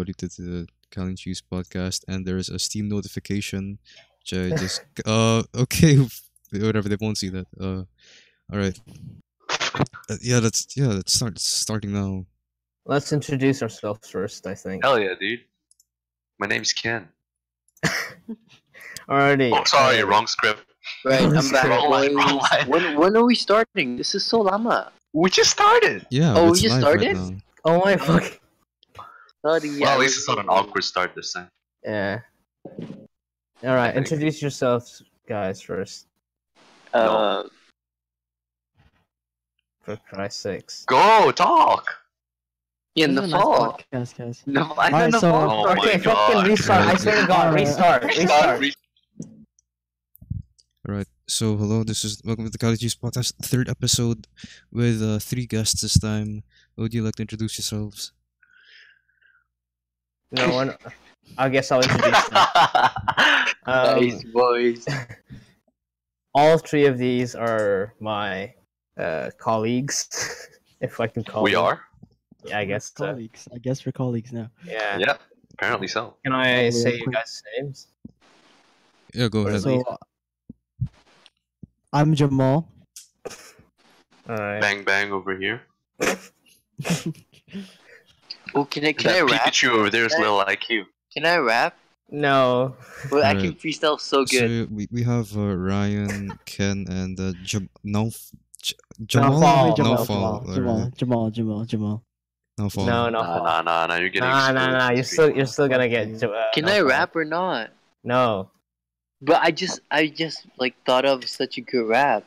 everybody to the Cal and Cheese podcast, and there's a Steam notification, which I just okay, whatever, they won't see that. All right, let's start. It's starting now. Let's introduce ourselves first, I think. Hell yeah, dude. My name's Ken. Alrighty. Oh, sorry, wrong script. Right, I'm back. Wrong line, wrong boys. line. When are we starting? This is so lama. We just started. Yeah, Oh, we it's just live started? right now. Oh my fuck. Sorry, Well, at least it's not an awkward start this time. Yeah. Alright, introduce yourselves, guys, first. Uh, For Christ's sakes. Go talk. in the This is a nice fall. podcast, guys. No, Alright, in the so- fall. Oh my Okay, God. fucking restart. I swear to God, restart. All right. So hello, welcome to the Cal and Cheese podcast, third episode, with 3 guests this time. Would you like to introduce yourselves? No one. I guess I'll introduce them. Nice boys. All 3 of these are my colleagues, if I can call We them. are? Yeah, I guess so. Colleagues. I guess we're colleagues now. Yeah. Yeah, apparently so. Can I say you guys' names? Yeah, go ahead. So, I'm Jamal. Alright. Bang bang over here. Oh, can I That rap? Pikachu over there is little IQ. Can I rap? No. Well, I can Alright. freestyle so good. So we have Ryan, Ken, and Jamal. Jamal. Jamal. Naufal. No, Nah, you're getting Nah. exposed. You're still gonna get. Can I rap or not? No. But I just like thought of such a good rap.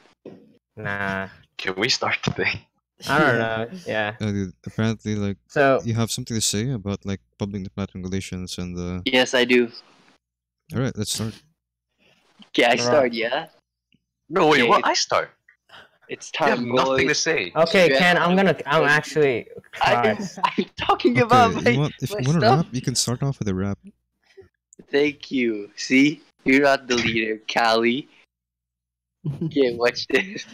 Nah. Can we start the thing? I don't know. Yeah. Dude, apparently, like, So you have something to say about like public-diplomatic relations and. Yes, I do. All right, let's start. Okay, I Right. start, yeah? No, wait, Okay. what? I start. It's I have time, nothing to boys. say. okay, Yeah. Ken. I'm actually. I'm talking Okay, about my, if my you want to stuff. rap, you can start off with a rap. Thank you. See? You're not the leader, Callie. Okay, watch this.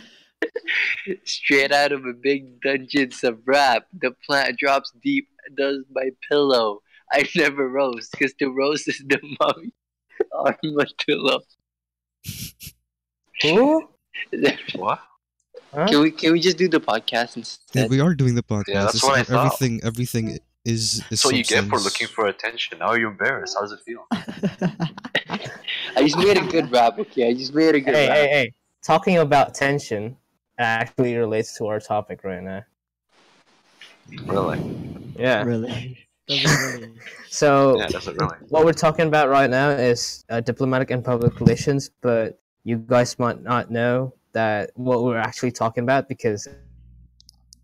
Straight out of a big dungeon, some rap. The plant drops deep, does my pillow. I never roast, cause the roast is the mummy armadillo. Who? What? Huh? Can we just do the podcast Yeah, instead? we are doing the podcast. Yeah, that's It's what I like thought. everything is. That's what you get for substance. looking for attention. Now you're embarrassed. How does it feel? I just made a good rap, okay? I just made a good rap. Hey. Talking about tension actually relates to our topic right now. Really? Yeah. Really? Doesn't really. So Yeah, does it really? what we're talking about right now is diplomatic and public relations, but you guys might not know that what we're actually talking about because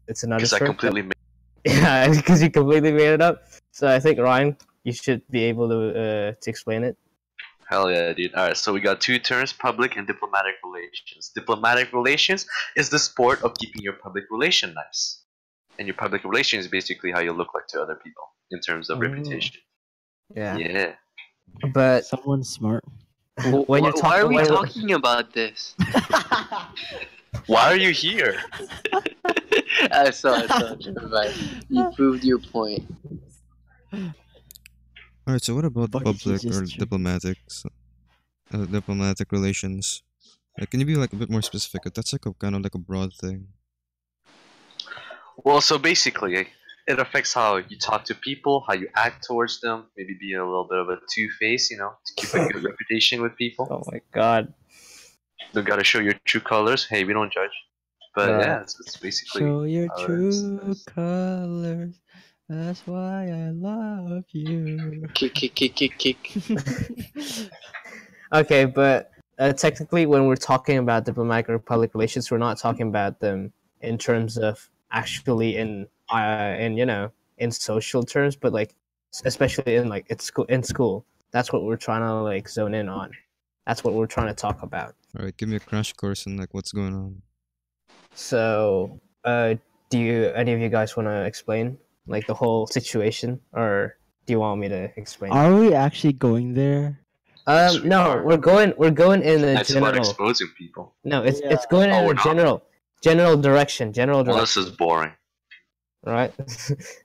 it's another. Because I script, completely made yeah, because you completely made it up. So I think Ryan, you should be able to explain it. Hell yeah, dude. Alright, so we got 2 terms, public and diplomatic relations. Diplomatic relations is the sport of keeping your public relation nice. And your public relation is basically how you look like to other people in terms of Oh. reputation. Yeah. Yeah. But Someone's smart. when you're Why are we when- talking about this? Why are you here? I saw. Never mind. You proved your point. All right. So what about But public he's or just diplomatic relations? Like, can you be like a bit more specific? That's like a kind of like a broad thing. Well, so basically, it affects how you talk to people, how you act towards them, maybe being a little bit of a two-face, to keep a good reputation with people. oh my god. You gotta show your true colors. Hey, we don't judge. But Right. yeah, it's basically. Show your how it true is. colors. That's why I love you. Kick. Okay, but technically, when we're talking about diplomatic or public relations, we're not talking about them in terms of actually in social terms, but like especially in like in school. That's what we're trying to like zone in on. That's what we're trying to talk about. All right. Give me a crash course in like what's going on. So, do any of you guys want to explain like the whole situation, or do you want me to explain? Are we actually going there? Yes, we No, are. we're going in a It's about general. exposing people. No, it's Yeah. going Oh, in we're a not? general direction. Well, this is boring. right?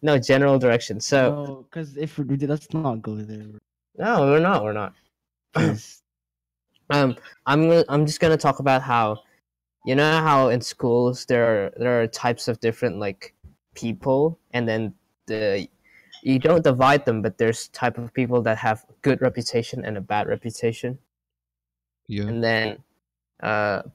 No, general direction. So No, because if we did, let's not go there. no, we're not. We're not. Because I'm just gonna talk about how, you know how in schools there are types of different like people, and then the you don't divide them, but there's type of people that have good reputation and a bad reputation, Yeah. and then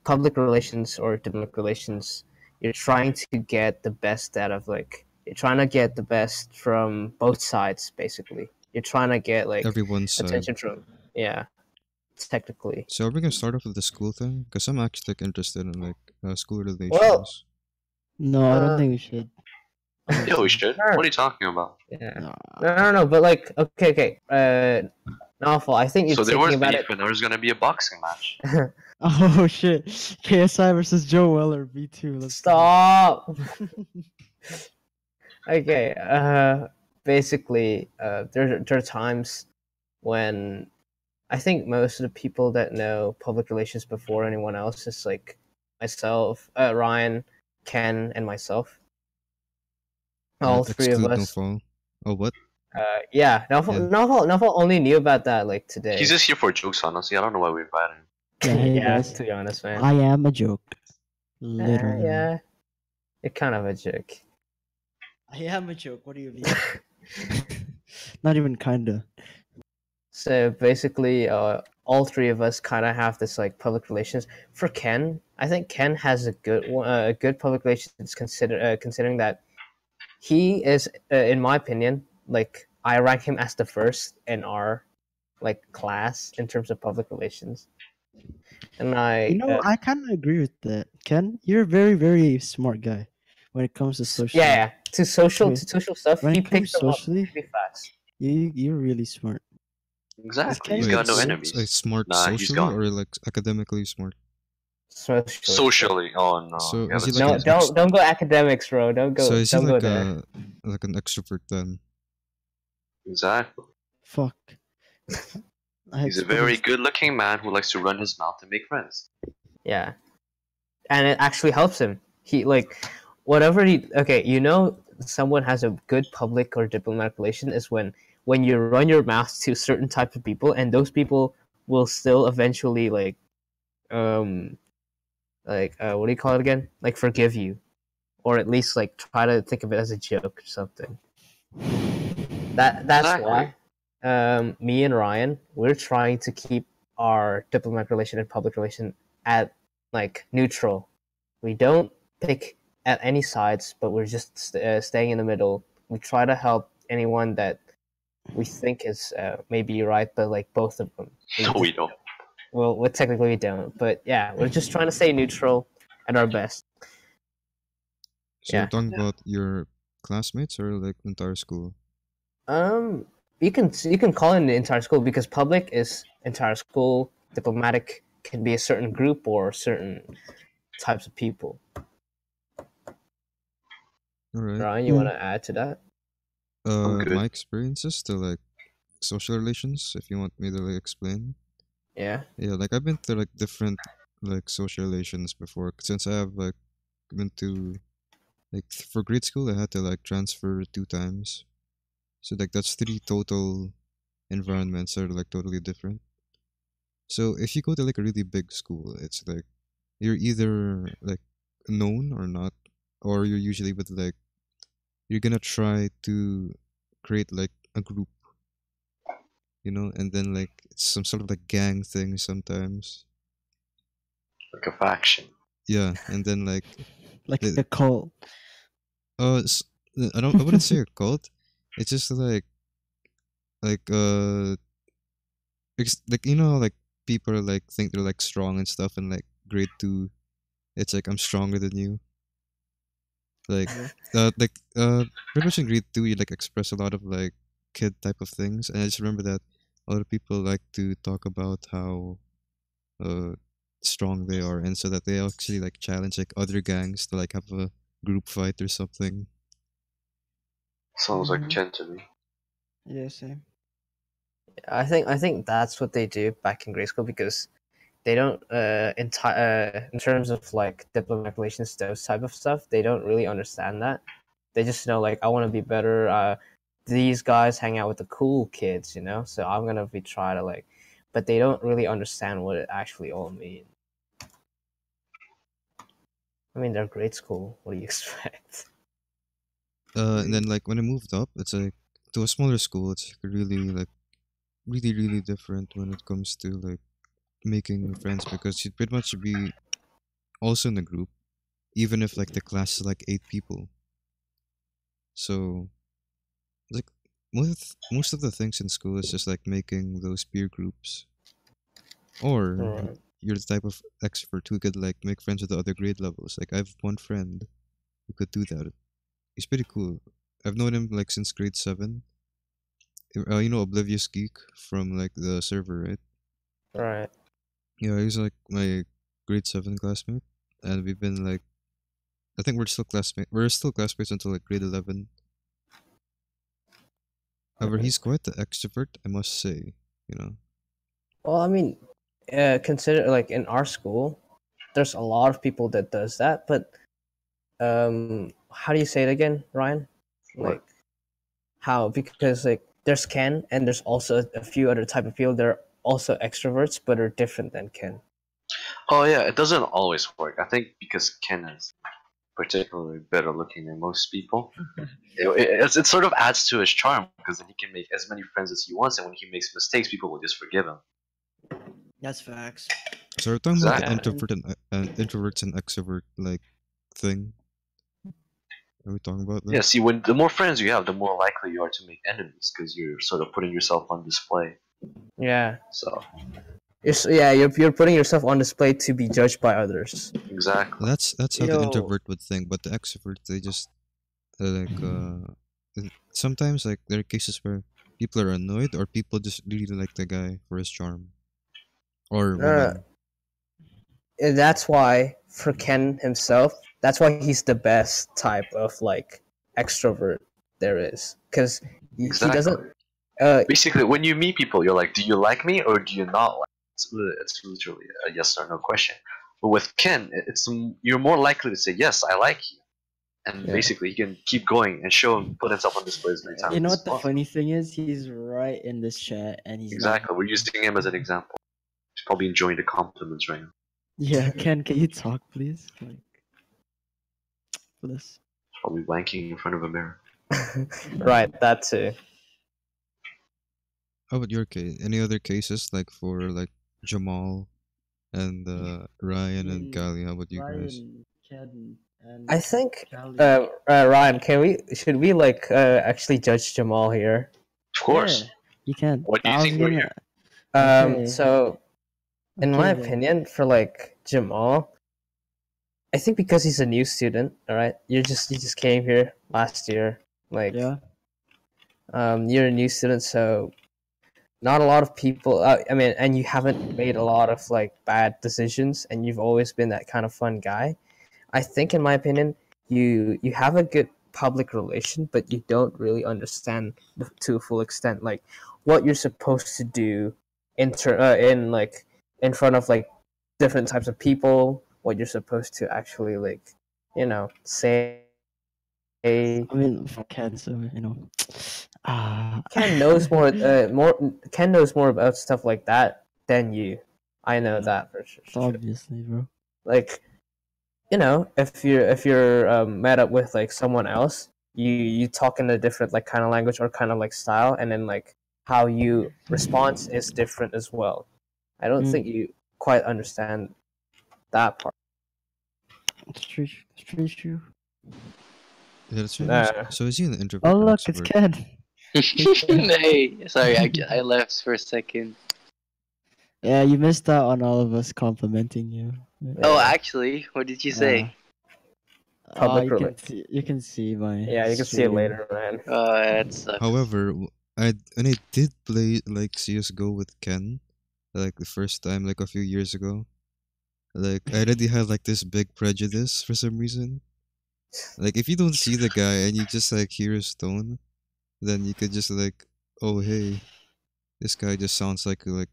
public relations or diplomatic relations, you're trying to get the best out of like you're trying to get the best from both sides basically. You're trying to get like Everyone's side. attention from yeah, technically. So are we gonna start off with the school thing? Because I'm actually like interested in like school relations. no, I Uh, don't think we should. Yeah, we should. Sure. What are you talking about? Yeah. Nah. No, but like, okay. Novel, I think you're So there was thinking about beef, and there was gonna be a boxing match. it. Oh shit! KSI versus Joe Weller V2. Let's go. Stop! Okay, basically, there are times when I think most of the people that know public relations before anyone else is like myself, Ryan, Ken, and myself. All three of Exclude us. Nofal. Oh, what? Yeah, Novel, Yeah. Novel only knew about that like today. He's just here for jokes, honestly. I don't know why we invited him. Yeah, hey yeah, guys. to be honest, man. I am a joke. Literally. Yeah, you're kind of a jerk. I am a joke. What do you mean? Not even kinda. So basically, all three of us kind of have this like public relations. For Ken, I think Ken has a good public relations considering that he is, in my opinion, like I rank him as the first in our like class in terms of public relations. And I kind of agree with that. Ken, you're a very, very smart guy when it comes to social. yeah, to social Wait, stuff, when he it comes picks them up socially, pretty fast. you're really smart. Exactly. He's Wait, got no so- enemies. Like smart Nah, he's socially gone. or like academically smart? Socially. Oh no. So Yeah, is he that's like No, an crazy. don't go academics, bro. Don't go. So is he don't go like there. like an extrovert then? Exactly. Fuck. I He's a very experienced- good-looking man who likes to run his mouth and make friends. Yeah, and it actually helps him. He like whatever he okay. Someone has a good public or diplomatic relation is when you run your mouth to certain type of people, and those people will still eventually what do you call it again? Like forgive you, or at least like try to think of it as a joke or something. That's Exactly. why me and Ryan, we're trying to keep our diplomatic relation and public relation at like neutral. We don't pick at any sides, but we're just staying in the middle. We try to help anyone that we think is maybe right, but like both of them. No, we don't. Well, technically we don't, but yeah, we're just trying to stay neutral at our best. So Yeah. you're talking about your classmates or like entire school? You can call it the entire school because public is entire school. Diplomatic can be a certain group or certain types of people. All right. Ryan, you Mm. want to add to that? good. My experiences to like social relations, if you want me to like explain. Yeah. Yeah, like I've been through like different like social relations before. Since I have like been to like for grade school, I had to like transfer 2 times. So like that's 3 total environments that are like totally different. So if you go to like a really big school, it's like you're either like known or not, or you're usually with like you're gonna try to create like a group, and then like it's some sort of like gang thing sometimes. Like a faction. Yeah, and then like like the- a cult. s- I wouldn't say a cult. It's just like like like people are, like think they're like strong and stuff, and like grade 2, it's like I'm stronger than you. Like pretty much in grade 2 you like express a lot of like kid type of things, and I just remember that a lot of people like to talk about how strong they are, and so that they actually like challenge like other gangs to like have a group fight or something. Sounds like Mhm. Ken to me. Yeah, same. I think that's what they do back in grade school because they don't in terms of like diplomatic relations, those type of stuff, they don't really understand that. They just know like I want to be better. These guys hang out with the cool kids, you know. So I'm gonna be try to like, but they don't really understand what it actually all means. I mean, they're grade school. What do you expect? And then like when I moved up, it's like to a smaller school. It's really like really different when it comes to like making friends because you'd pretty much be also in a group, even if like the class is like 8 people. So like most of the things in school is just like making those peer groups, or Right. you're the type of extrovert who could like make friends with the other grade levels. Like I have one friend who could do that. He's pretty cool. I've known him like since grade 7. You know Oblivious Geek from like the server, right? Right. Yeah, he's like my grade 7 classmate, and we've been like, I think we're still classmates. We're still classmates until like grade 11. However, he's quite the extrovert, I must say. You know. Well, I mean, consider like in our school, there's a lot of people that does that, but how do you say it again, Ryan? Like how because like there's Ken and there's also a few other type of people that are also extroverts but are different than Ken. Oh yeah, it doesn't always work. I think because Ken is particularly better looking than most people, it sort of adds to his charm because then he can make as many friends as he wants, and when he makes mistakes, people will just forgive him. That's facts. So we're talking about the Exactly. introvert and introverts and extrovert like thing. Are we talking about that? Yeah, see, when the more friends you have, the more likely you are to make enemies because you're sort of putting yourself on display. Yeah. So You're putting yourself on display to be judged by others. exactly. That's how the Yo. introvert would think, but the extrovert they just sometimes like there are cases where people are annoyed or people just really like the guy for his charm or woman. And that's why for Ken himself, that's why he's the best type of like extrovert there is, because he doesn't. Basically, when you meet people, you're like, do you like me or do you not like me? It's literally a yes or no question. But with Ken, you're more likely to say, yes, I like you. And Yeah. basically, he can keep going and put himself on display as many times You know as what the possible. funny thing is? He's right in this chat, and he's Exactly. We're using him as an example. He's probably enjoying the compliments right now. Yeah, Ken, can you talk, please? Like, please. Probably wanking in front of a mirror. Right, that too. How about your case? Any other cases like for like Jamal and Ryan and Kali? How about you guys? Ryan, Ken, and I think Kali. Ryan, should we like actually judge Jamal here? Of course. Yeah, you can. What do you I was think we're gonna- here? Okay. So in my Okay, then. opinion, for like Jamal, I think because he's a new student, all right, you just came here last year, like Yeah. you're a new student, so not a lot of people. I mean, and you haven't made a lot of like bad decisions, and you've always been that kind of fun guy. I think, in my opinion, you have a good public relation, but you don't really understand to a full extent like what you're supposed to do in like in front of like different types of people. What you're supposed to actually like, say. I mean, for Ken, so you know. Ken knows more. Ken knows more about stuff like that than you. I know that for sure. Obviously, bro. Like, if you're met up with like someone else, you talk in a different like kind of language or kind of like style, and then like how you respond is different as well. I don't think you quite understand that part. It's true. It's pretty true. Yeah, that's right. Nah. So is he an introvert? Oh or look, it's extrovert? Ken. Hey, sorry, I left for a second. Yeah, you missed out on all of us complimenting you. Oh, actually, what did you say? Public you can see my. Yeah, you can see it stream. later, man. That sucks. However, I did play like CS:GO with Ken, like the first time, like a few years ago. Like I already had like this big prejudice for some reason. Like if you don't see the guy and you just like hear his tone, then you could just like, oh hey, this guy just sounds like an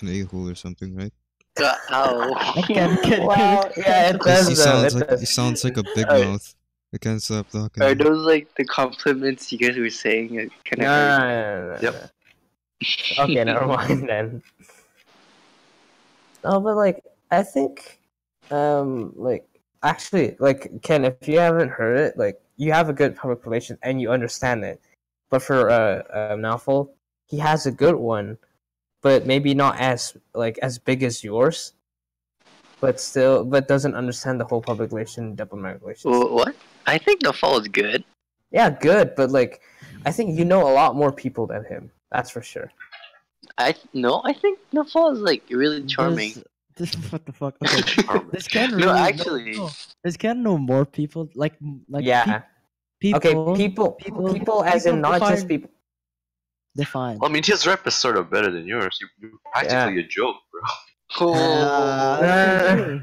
a-hole or something, right? Ow. Ken, Wow, yeah, it Because does though. It does. he sounds like a big Oh. mouth I can't stop talking. Are those like the compliments you guys were saying? Kind of No. Yep. Okay, never mind then. No, but like I think, like actually, like Ken, if you haven't heard it, like you have a good public relations and you understand it, but for Naufal, he has a good one, but maybe not as big as yours, but doesn't understand the whole public relation diplomatic relations. What? I think the fall is good. Yeah, good, but like I think you know a lot more people than him. That's for sure. I think the fall is like really charming. This what the fuck? Okay. Charming. This can No, really actually. This can know more people Yeah. people. Okay, people as in not just people. Define. Well, I mean, his rep is sort of better than yours. You're practically a joke, bro. Oh.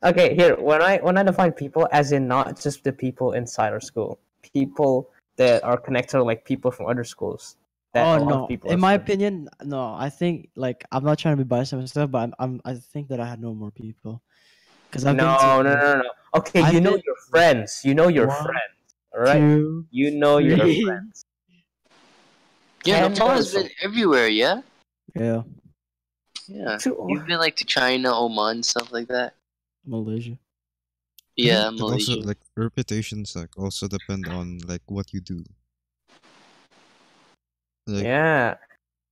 Okay, here when I define people as in not just the people inside our school, people that are connected, like people from other schools. That Oh a lot of no! people In are my from. opinion, no. I think like I'm not trying to be biased and stuff, but I think that I had no more people because I've been No. Okay, I've you know been- your friends. You know your One, friends. All right. two, You know your three. friends. Yeah, Ken the fall has also. been everywhere. Yeah. Yeah, Yeah. Two- You've been like to China, Oman, stuff like that. Malaysia. Yeah, And also, Malaysia. like reputations, like also depend on like what you do. Like, Yeah.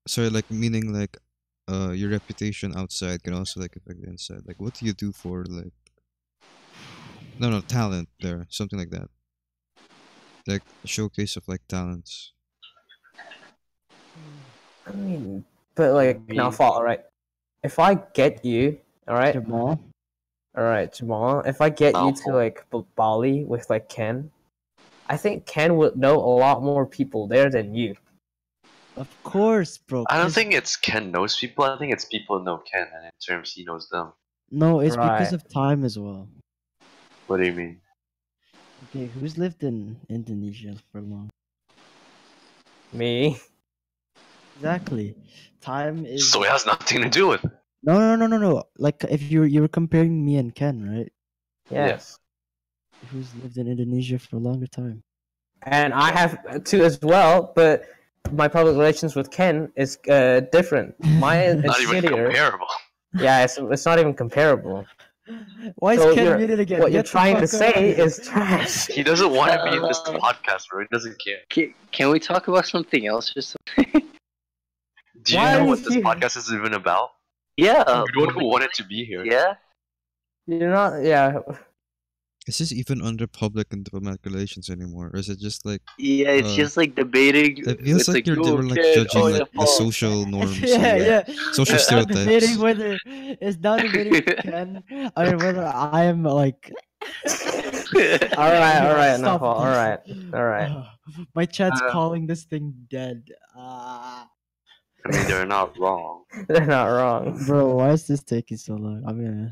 sorry, like meaning like, your reputation outside can also like affect the inside. Like, what do you do for like, no, talent there, something like that. Like showcase of like talents. I mean, but like now, Maybe. fall. All right. If I get you, all right, Jamal. all right, Jamal. If I get you to Naufal. like Bali with like Ken, I think Ken would know a lot more people there than you. Of course, bro. I don't 'cause- think it's Ken knows people. I think it's people know Ken, and in terms he knows them. No, it's because Right. of time as well. What do you mean? Okay, who's lived in Indonesia for long? Me. Exactly. Time is. So it has nothing to do with it. No. Like if you were comparing me and Ken, right? Yes. Who's lived in Indonesia for a longer time? And I have two as well, but my public relations with Ken is different. Mine is Not even shittier. comparable. Yeah, it's not even comparable. Why is So Ken you're- muted again? What you're Get the trying to fuck out. say is trash. He doesn't want to be in this Uh, podcast, bro. He doesn't care. Can we talk about something else or something? Do you Why are know you what this here? podcast is even about? Yeah. You're the one who wanted to be here. Yeah. You're not. Yeah. Is this even under public and diplomatic relations anymore, or is it just like? Yeah, it's Uh, just like debating. It feels It's like "Yo, you're like Ken, judging oh, like yeah, the fall." social norms. Yeah, and, like, yeah. social It's not debating stereotypes. whether it's not debating Ken. I mean, whether I am like. All right. Stop No, all right. this. All right. My chat's Uh, calling this thing dead. I mean, they're not wrong. They're not wrong. Bro, why is this taking so long? I'm gonna.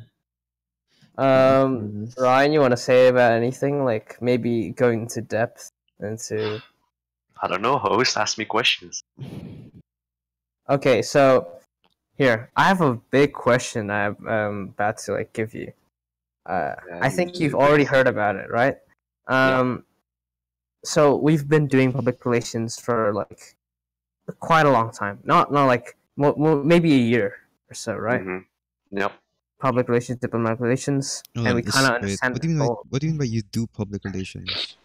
this. Ryan, you want to say about anything? Like maybe going into depth into. I don't know, host. Ask me questions. Okay, so here I have a big question I'm about to like give you. I think you've already heard about it, right? So we've been doing public relations for like quite a long time. Not like maybe a year or so, right? Mhm. Yep. Public relations, diplomatic relations, Hold and on, we this- kind of wait, understand. What do you mean? the By, whole- what do you mean by you do public relations?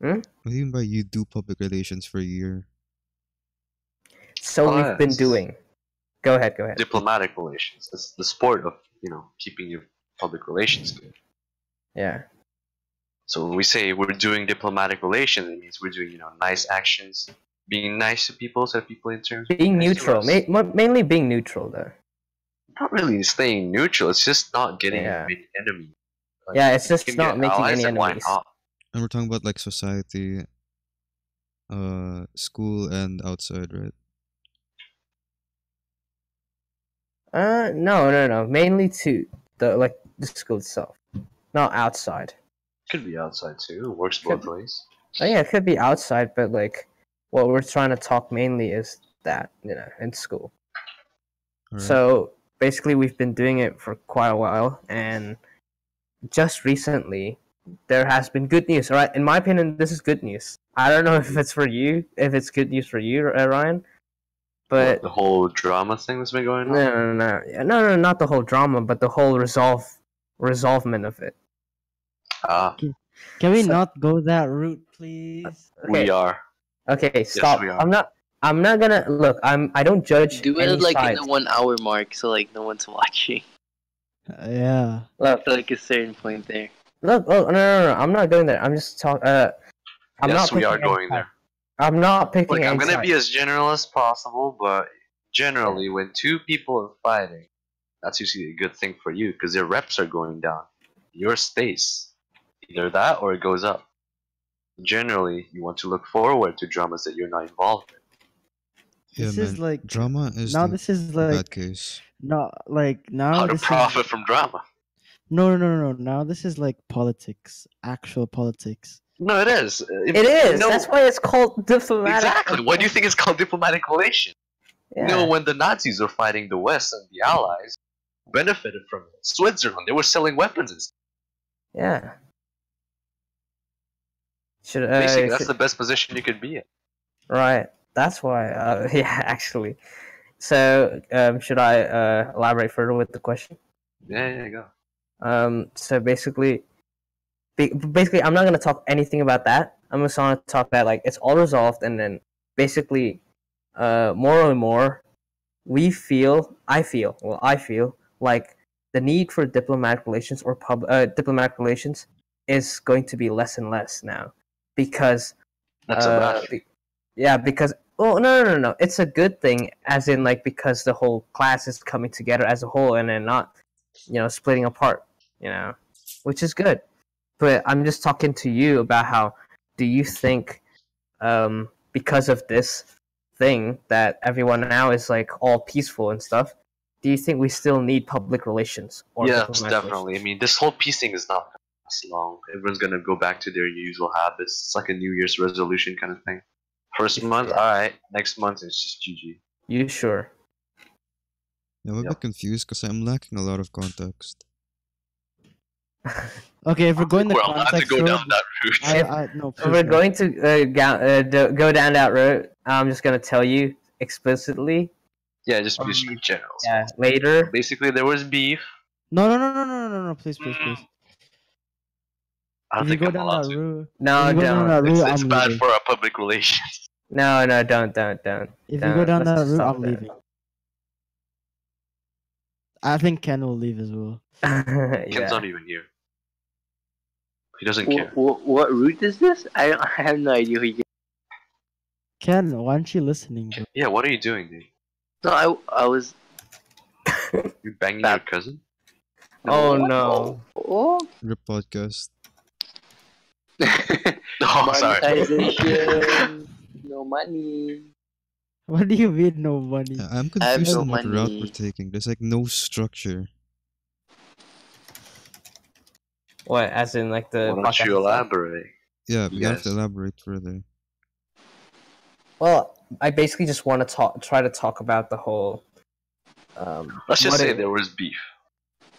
Hmm? What do you mean by you do public relations for a year? So we've been Yes. doing. Go ahead. Diplomatic relations. It's the sport of keeping your public relations good. Yeah. So when we say we're doing diplomatic relations, it means we're doing nice actions, being nice to people, so that people in terms Being nice to neutral, us. mainly being neutral though. Not really staying neutral. It's just not getting Yeah. many enemies. Like, Yeah, it's you just can not get making allies, any then why enemies. not? And we're talking about like society, school and outside, right? No. Mainly to the school itself, not outside. Could be outside too. Works Could- both ways. Oh yeah, it could be outside, but like what we're trying to talk mainly is that in school. Alright. So basically, we've been doing it for quite a while, and just recently, there has been good news. All right, in my opinion, this is good news. I don't know if it's for you, if it's good news for you, Ryan, but The whole drama thing that's been going on. no, not the whole drama, but the whole resolvement of it. Ah, Can we So- not go that route, please? we are. Okay, stop. we are. I'm not gonna look. I don't judge. Do any it like sides. in the 1 hour mark, so like no one's watching. Yeah. Look, Like a certain point there. look. Oh no. I'm not going there. I'm just talking. I'm Yes, not. we are picking any going side. there. I'm not picking. Look, I'm any gonna be side. as general as possible, but generally, when two people are fighting, that's usually a good thing for you because their reps are going down. Your space, either that or it goes up. Generally, you want to look forward to dramas that you're not involved in. Yeah, This man. is like Drama is now. the This is bad like case. no, like now. How to This profit is from drama? no. Now this is like politics, actual politics. No, it is. It is. No, That's why it's called diplomatic. exactly. Why do you think it's called diplomatic relations? Yeah. You know, when the Nazis were fighting the West and the Allies benefited from it. Switzerland, they were selling weapons and stuff. Yeah. Should Basically, that's the best position you could be in. right. That's why. Yeah, actually. So, should I elaborate further with the question? Yeah, go. So basically, basically, I'm not gonna talk anything about that. I'm just gonna talk that like it's all resolved, and then basically, more and more, I feel like the need for diplomatic relations or diplomatic relations is going to be less and less now, because That's a bad. yeah, because no, it's a good thing, as in like because the whole class is coming together as a whole and then not, splitting apart, which is good. But I'm just talking to you about how do you think, because of this thing that everyone now is like all peaceful and stuff, do you think we still need public relations? Or Yes, diplomatic definitely. relations? I mean, this whole peace thing is not going to last long. Everyone's going to go back to their usual habits. It's like a New Year's resolution kind of thing. First month, alright. Next month, it's just GG. You sure? Yeah, I'm a Yeah. bit confused because I'm lacking a lot of context. Okay, if we're going the We're allowed to context go road, down that route. no. If we're going to go down that road, I'm just gonna tell you explicitly. Yeah, just be general. Yeah, later. Basically, there was beef. No, please. I don't If you think go I'm down allowed that to. route, No, if you go down don't. that route, It's I'm bad leaving. for our public relations. No, don't. If you don't. go down Let's that route, stop I'm there. leaving. I think Ken will leave as well. Ken's Yeah. not even here. He doesn't care. What route is this? I have no idea who you. Ken, why aren't you listening, bro? Yeah, what are you doing, dude? No, I was. You banging your cousin? Oh no. Oh. Rip podcast. Oh, sorry. Monetization. No money. What do you mean no money? Yeah, I'm I have confused no on what route money. we're taking. There's like no structure. What? As in like the. Why don't podcast you itself? elaborate? Yeah, You we have to guys. elaborate further. Well, I basically just want to try to talk about the whole. Let's just what say it- there was beef.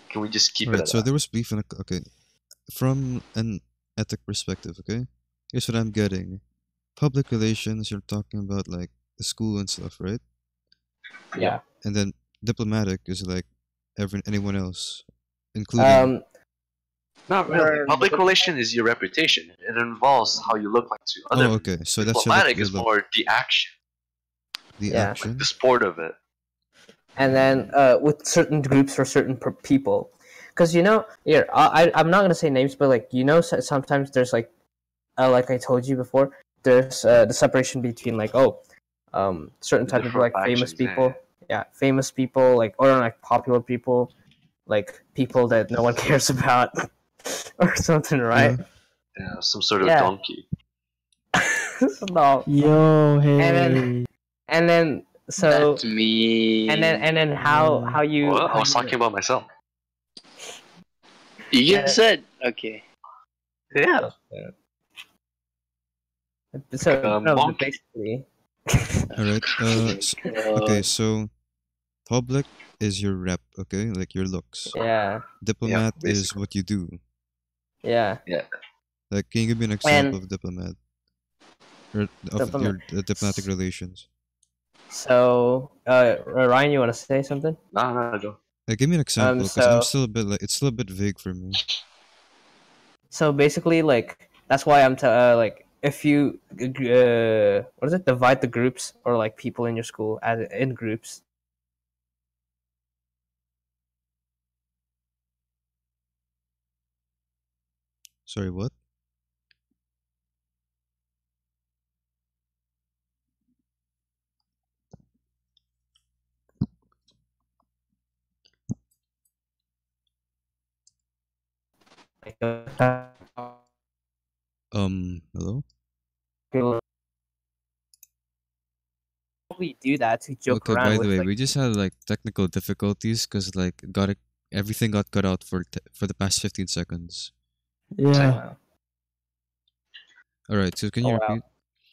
Can we just keep it Alright, at so that? there was beef in okay. From an ethic perspective, okay? Here's what I'm getting. Public relations, you're talking about like the school and stuff, right? Yeah. And then diplomatic is like anyone else, including Not really. Public relation is your reputation. It involves how you look like to other oh, people. okay. So that's your, Diplomatic your is look, more the action, the Yeah. action. the sport of it. And then with certain groups or certain people, because I'm not gonna say names, but like sometimes there's like I told you before, there's the separation between like certain type of Different like famous factions, yeah, people, famous people like or like popular people, like people that no one cares about or something, right? Yeah, some sort of Yeah. donkey. No. Yo, hey. And then so That's me. and then how you Well, I how was you- talking about myself. You Yeah. just said okay. Yeah. so no, but monkey. basically. Alright. Okay, so public is your rep, okay? Like your looks. Yeah. Diplomat is basically. what you do. Yeah. Like, can you give me an example of diplomat? Or of Diplomat. your diplomatic relations? So, Ryan, you want to say something? No, go. Like, give me an example, because I'm So, still a bit like it's still a bit vague for me. so basically, like that's why I'm like if you what is it? Divide the groups or like people in your school as in groups. Sorry, what? Like, Hello? we do that to joke Okay, around by the with way, like we just had like technical difficulties because like everything got cut out for the past 15 seconds. Yeah. All right, so can Oh, you wow. repeat?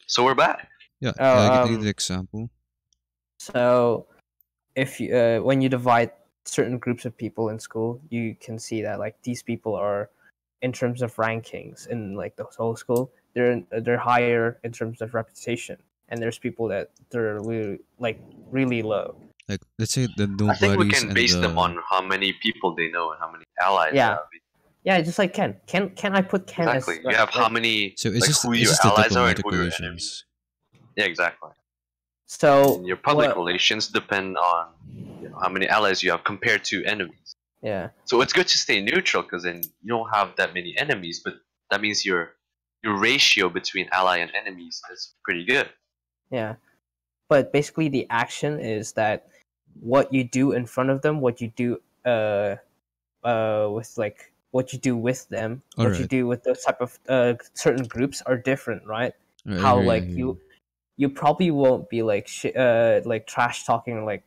So we're back. Yeah, Oh, I need an example. So if you when you divide certain groups of people in school, you can see that like these people are in terms of rankings in like the whole school, they're higher in terms of reputation, and there's people that they're really low. Like, let's say the I think we nobodies can and base them the on how many people they know and how many allies they Yeah. have. Yeah, just like Ken. Can I put Ken Exactly. as You have how like, many, so like who it's your just the allies are and diplomatic who your enemies. relations. Yeah, exactly. so And your public what? relations depend on how many allies you have compared to enemies. Yeah. So it's good to stay neutral because then you don't have that many enemies, but that means your ratio between ally and enemies is pretty good. Yeah. But basically the action is that what you do in front of them, what you do with like what you do with them, what you Alright. do with those type of certain groups are different, right? Alright, I How hear you, I like hear you probably won't be like like trash talking like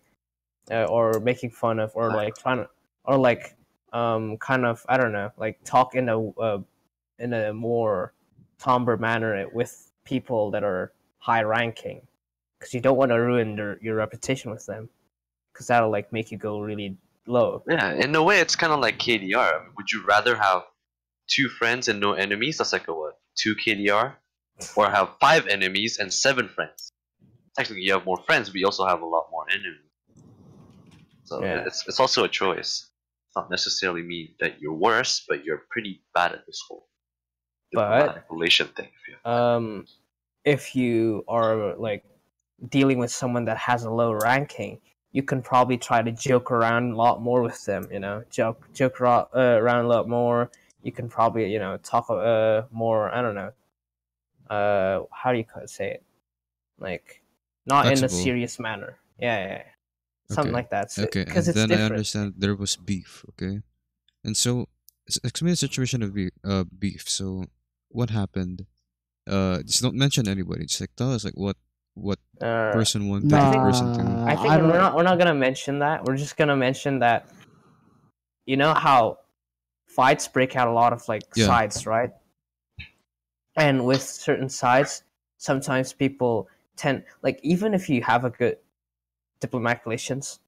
or making fun of or like trying to or like kind of I don't know like talk in a more somber manner with people that are high ranking because you don't want to ruin your reputation with them because that'll like make you go really low. Yeah, in a way, it's kind of like KDR. I mean, would you rather have 2 friends and no enemies? That's like a what? 2 KDR? Or have 5 enemies and 7 friends? Technically, you have more friends, but you also have a lot more enemies. So Yeah. it's also a choice. It's not necessarily mean that you're worse, but you're pretty bad at this whole diplomatic relation thing. If you are like dealing with someone that has a low ranking, you can probably try to joke around a lot more with them. You know, joke around a lot more. You can probably talk more. I don't know. How do you say it? Like, not in a Flexible. serious manner. Yeah. Something Okay. like that. Okay, Because and it's then I different. understand there was beef, okay? And so, explain the situation of beef. So, what happened? Just don't mention anybody. Just like tell us like what person one did to person two. I think we're not gonna mention that. We're just gonna mention that you know how fights break out a lot of like Yeah. sides, right? And with certain sides, sometimes people tend like even if you have a good diplomatic relations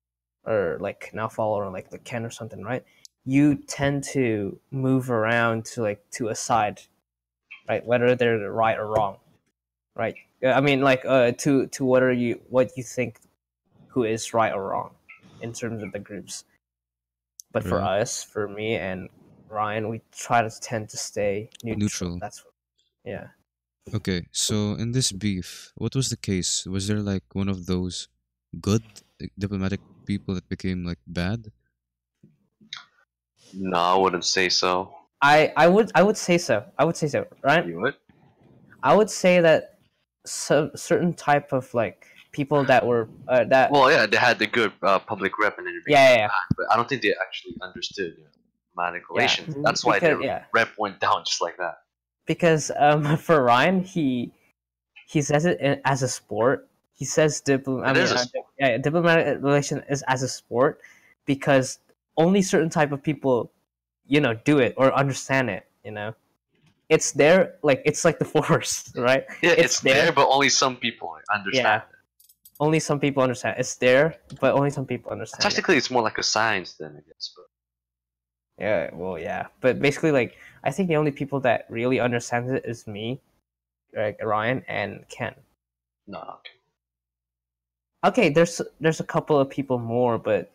or like Naufal or like the Ken or something, right? You tend to move around to a side, right? Whether they're right or wrong, right? I mean, like to what you think who is right or wrong in terms of the groups. But for Right. us, for me and Ryan, we try to tend to stay neutral. That's yeah. Okay, so in this beef, what was the case? Was there like one of those good diplomatic people that became like bad? No, I wouldn't say so. I would say so. I would say so, right? You would? I would say that certain type of like people that were that Well, yeah, they had the good public rep and everything. yeah. But I don't think they actually understood diplomatic relations. Yeah, That's why because- their yeah. rep went down just like that. Because for Ryan, he says it as a sport. He says diplomatic relation is as a sport because only certain type of people, do it or understand it. It's there, like it's like the force, right? Yeah, it's there, but only some people understand it. Only some people understand. It's there, but only some people understand. Technically, it's more like a science then, I guess. But Yeah, well, yeah, but basically, like, I think the only people that really understands it is me, like Ryan and Ken. No, okay. Okay, there's a couple of people more, but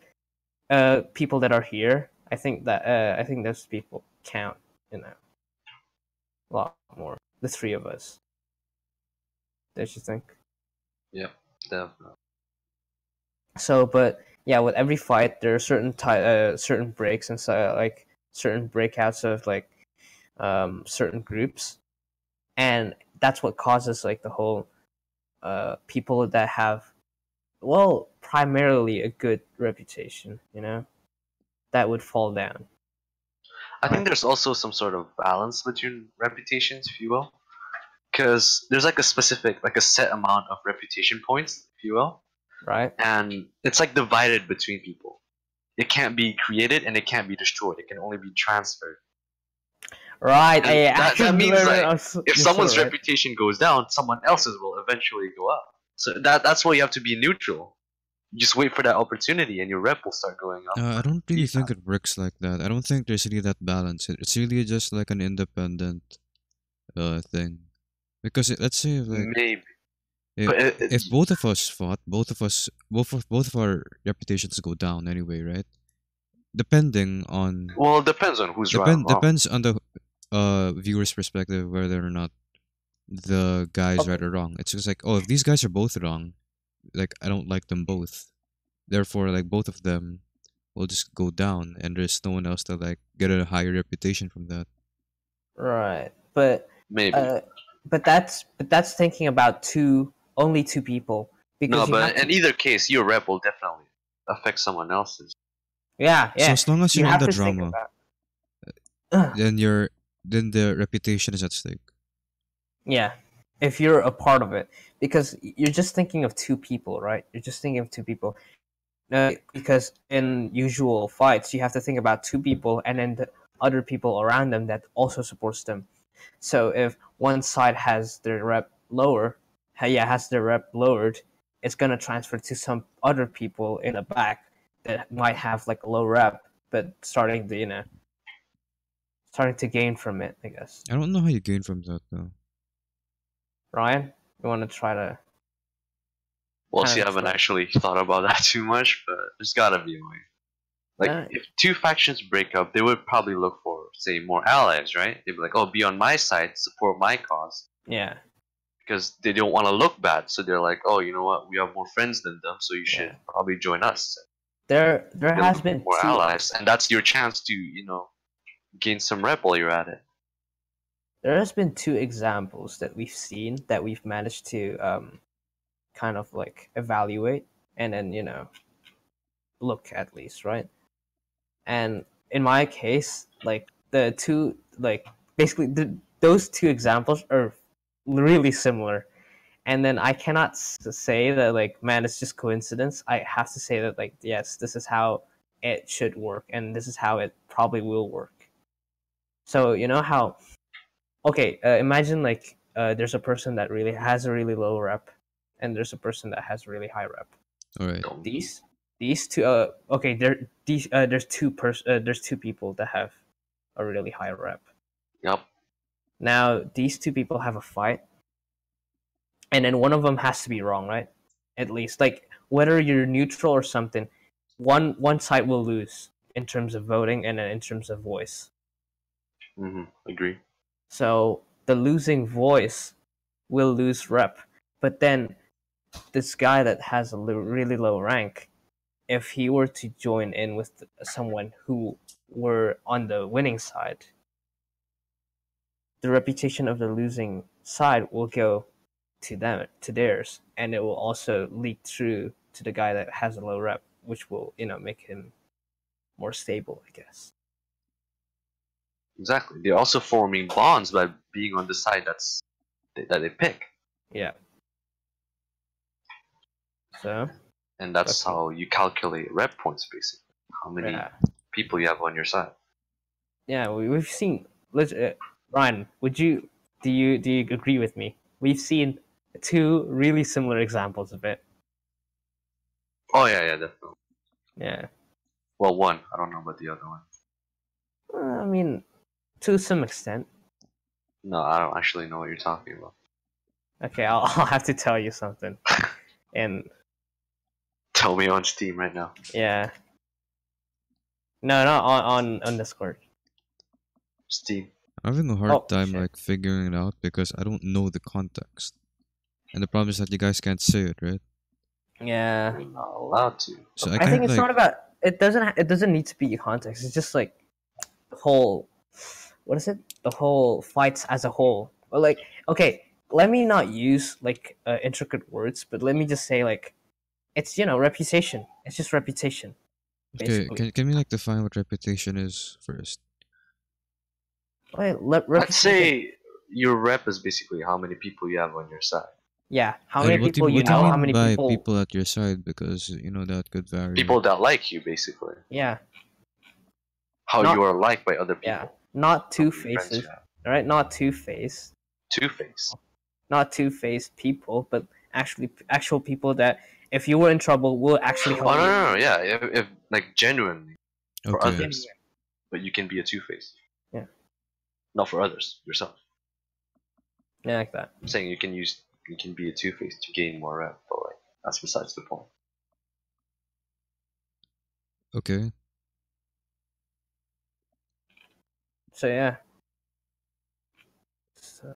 people that are here, I think those people count, you know, a lot more. The three of us. Don't you think? Yeah, definitely. So, but yeah, with every fight, there are certain breaks and so like certain breakouts of like certain groups, and that's what causes like the whole people that have, well, primarily a good reputation, you know, that would fall down. I think there's also some sort of balance between reputations, if you will, because there's like a specific, like a set amount of reputation points, if you will, Right? and it's like divided between people. It can't be created and it can't be destroyed. It can only be transferred. Right. And I that actually means like if you're someone's so right. reputation goes down, someone else's will eventually go up. So that's why you have to be neutral. You just wait for that opportunity, and your rep will start going up. I don't really Yeah. think it works like that. I don't think there's really that balance. It's really just like an independent thing. Because let's say like Maybe, if, but if both of us fought, both of our reputations go down anyway, right? Depending on well, it depends on who's right and wrong. depends on the viewer's perspective whether or not the guy is right Okay. or wrong. It's just like, oh, if these guys are both wrong, like I don't like them both. Therefore, like both of them will just go down, and there's no one else to like get a higher reputation from that. Right. But Maybe. that's thinking about only two people, because No, you but have in to, either case, your rep will definitely affect someone else's. yeah, So yeah. as long as You you're in have the to think drama, about then the reputation is at stake. yeah, if you're a part of it, because you're just thinking of two people, right? You're just thinking of two people. Because in usual fights, you have to think about two people and then the other people around them that also supports them. So if one side has their rep lower, has their rep lowered, it's gonna transfer to some other people in the back that might have like a low rep, but starting to gain from it, I guess. I don't know how you gain from that though. Ryan, you want to try to Well, kind see, I of haven't explain? actually thought about that too much, but there's gotta be a way. Like, Uh, if two factions break up, they would probably look for, say, more allies, right? They'd be like, oh, be on my side, support my cause. yeah, Because they don't want to look bad, so they're like, oh, you know what, we have more friends than them, so you should yeah. probably join us. There They has look for been more two. allies, and that's your chance to, gain some rep while you're at it. There has been two examples that we've seen that we've managed to kind of like evaluate and then look at least, right? And in my case, like the two, like basically those two examples are really similar. And then I cannot say that like, man, it's just coincidence. I have to say that like, yes, this is how it should work, and this is how it probably will work. So you know how, okay, imagine like there's a person that really has a really low rep, and there's a person that has a really high rep. All right. Don't- These two, okay, there's two people that have a really high rep. Yep. Now these two people have a fight, and then one of them has to be wrong, right? At least, like, whether you're neutral or something, one side will lose in terms of voting and then in terms of voice. Agree. So the losing voice will lose rep, but then this guy that has a really low rank, if he were to join in with someone who were on the winning side, the reputation of the losing side will go to theirs, and it will also leak through to the guy that has a low rep, which will make him more stable, I guess. Exactly. They're also forming bonds by being on the side that they pick, Yeah. So and that's Okay. how you calculate rep points, basically. How many yeah, people you have on your side. we've seen. Ryan, do you agree with me? We've seen two really similar examples of it. Oh yeah, definitely. Yeah. Well, one. I don't know about the other one. I mean, to some extent. No, I don't actually know what you're talking about. Okay, I'll have to tell you something. And Tell me on Steam right now. yeah, no, not on Discord. Steam. I'm having a hard Oh, time shit. like figuring it out because I don't know the context. And the problem is that you guys can't say it, right? Yeah, You're not allowed to. So I can't think it's like not about. It doesn't need to be context. It's just like the whole. What is it? The whole fights as a whole. Or like, okay, let me not use like intricate words, but let me just say like, it's reputation. It's just reputation, okay, basically. can we like define what reputation is first? Wait, I'd reputation. say your rep is basically how many people you have on your side. Yeah, how And many what do people you, you what do you know? mean How many by people? at your side? Because you know that could vary. People that like you, basically. Yeah, How Not- you are liked by other people. yeah, not How two many friends faces. you have. All right, not two-faced. Two-Face. Not two-faced people, but actual people that if you were in trouble will actually Oh help you. no, yeah. If like genuinely for Okay. others, but you can be a two-face. Yeah. Not for others, yourself. Yeah, like that. I'm saying you can be a two-face to gain more rep, but like that's besides the point. Okay. So yeah.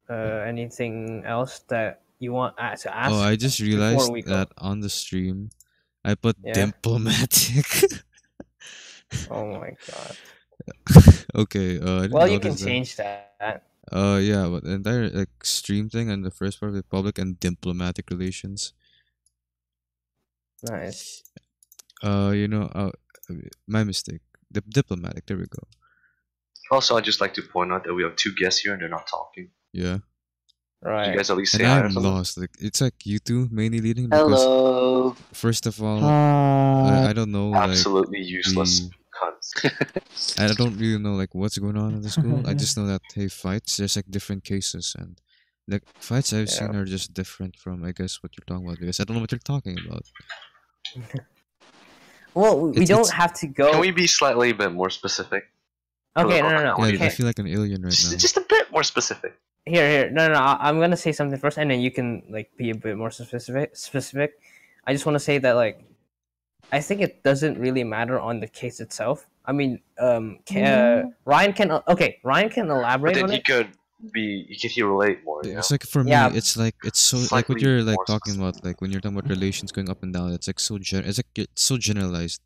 Anything else that you want to ask? Oh, I just before realized we go? that on the stream, I put Yeah. diplomatic. Oh my god. Okay. I didn't Well, you can notice that. change that. Yeah, but the entire like stream thing and the first part of the public and diplomatic relations. Nice. You know, my mistake. Diplomatic. There we go. Also, I'd just like to point out that we have two guests here and they're not talking. Yeah. Right. You guys at least say And hi I'm or something. lost. Like it's like you two mainly leading because Hello. first of all, Hi. I don't know like Absolutely useless the cunts. I don't really know like what's going on in the school. I just know that hey, fights. There's like different cases and like fights I've seen Yeah. are just different from I guess what you're talking about because I don't know what you're talking about. Well, we It's- don't it's- have to go. Can we be slightly a bit more specific? Okay, for the no. audience? Yeah, I Okay. feel like an alien right now. Just a bit more specific. Here. No. I'm gonna say something first, and then you can like be a bit more specific. I just want to say that like, I think it doesn't really matter on the case itself. I mean, Ryan can Ryan can But elaborate then on he it. could relate more. You know? It's like for me, Yeah. it's like it's so like what Slightly you're like more talking specific. about, like when you're talking about relations going up and down. It's like it's like it's so generalized,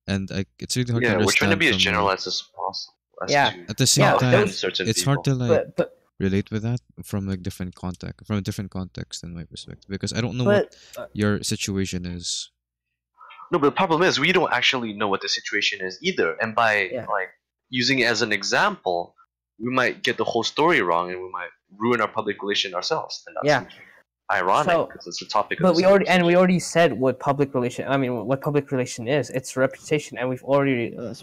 and like it's really hard to Yeah, understand. we're trying to be as from, like- generalized as possible. As Yeah. to At the same Yeah, time, those- certain it's people. hard to like But relate with that from like different context, from a different context in my perspective, because I don't know what your situation is. No, but the problem is we don't actually know what the situation is either, and by Yeah. like using it as an example, we might get the whole story wrong, and we might ruin our public relation ourselves. And that's Yeah. ironic So- because it's a topic. Of But this we already conversation. said what public relation. I mean, what public relation is. It's reputation, and we've already That's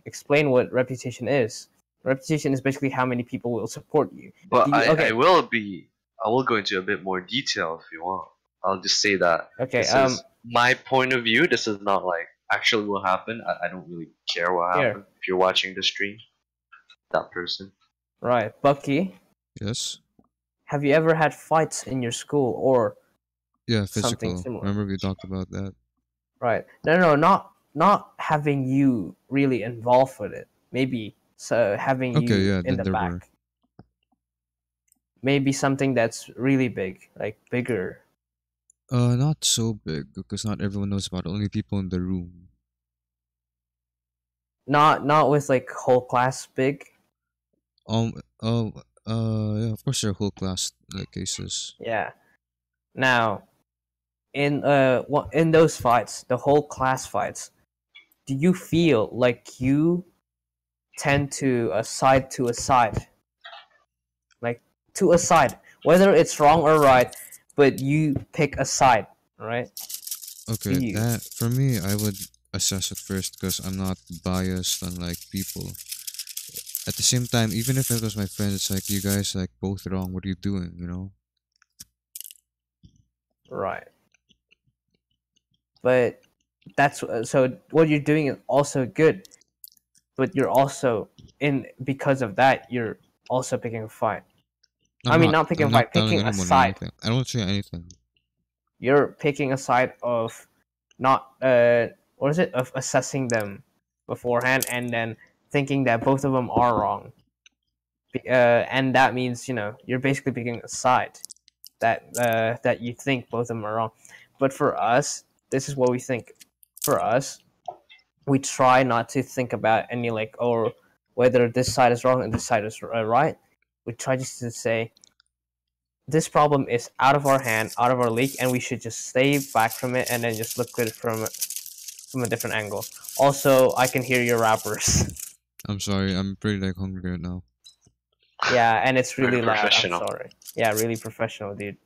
explained what reputation is. Reputation is basically how many people will support you. But Do you- okay. I will go into a bit more detail if you want. I'll just say that Okay. this is my point of view. This is not like actually what happened. I don't really care what Here. happened. If you're watching the stream, that person. Right, Bucky. Yes. Have you ever had fights in your school or Yeah, Something physical. similar. Remember we talked about that. right? No, not having you really involved with it. Maybe having Okay, you yeah, in then the there back. were. Maybe something that's really big, like bigger. Not so big because not everyone knows about it. Only people in the room. Not with like whole class big. Oh, yeah. Of course, there are whole class like cases. Yeah. Now, in in those fights, the whole class fights, do you feel like you tend to side to a side, like to a side, whether it's wrong or right, but you pick a side, right? Okay, you? that for me, I would assess it first because I'm not biased unlike people. At the same time, even if it was my friend, it's like you guys like both wrong. What are you doing? You know? Right. But that's so what you're doing is also good. but you're also because of that you're also picking a fight. I'm not picking I'm a fight, not telling picking a anyone side. anything. I don't say anything. You're picking a side of not what is it, of assessing them beforehand and then thinking that both of them are wrong. And that means you're basically picking a side that you think both of them are wrong. But for us, this is what we think. For us, we try not to think about any or whether this side is wrong and this side is right. We try just to say this problem is out of our hand, out of our league, and we should just stay back from it and then just look at it from a different angle. Also, I can hear your rappers. I'm sorry. I'm pretty hungry right now. Yeah, and it's really Very loud. I'm professional. sorry. Yeah, really professional, dude.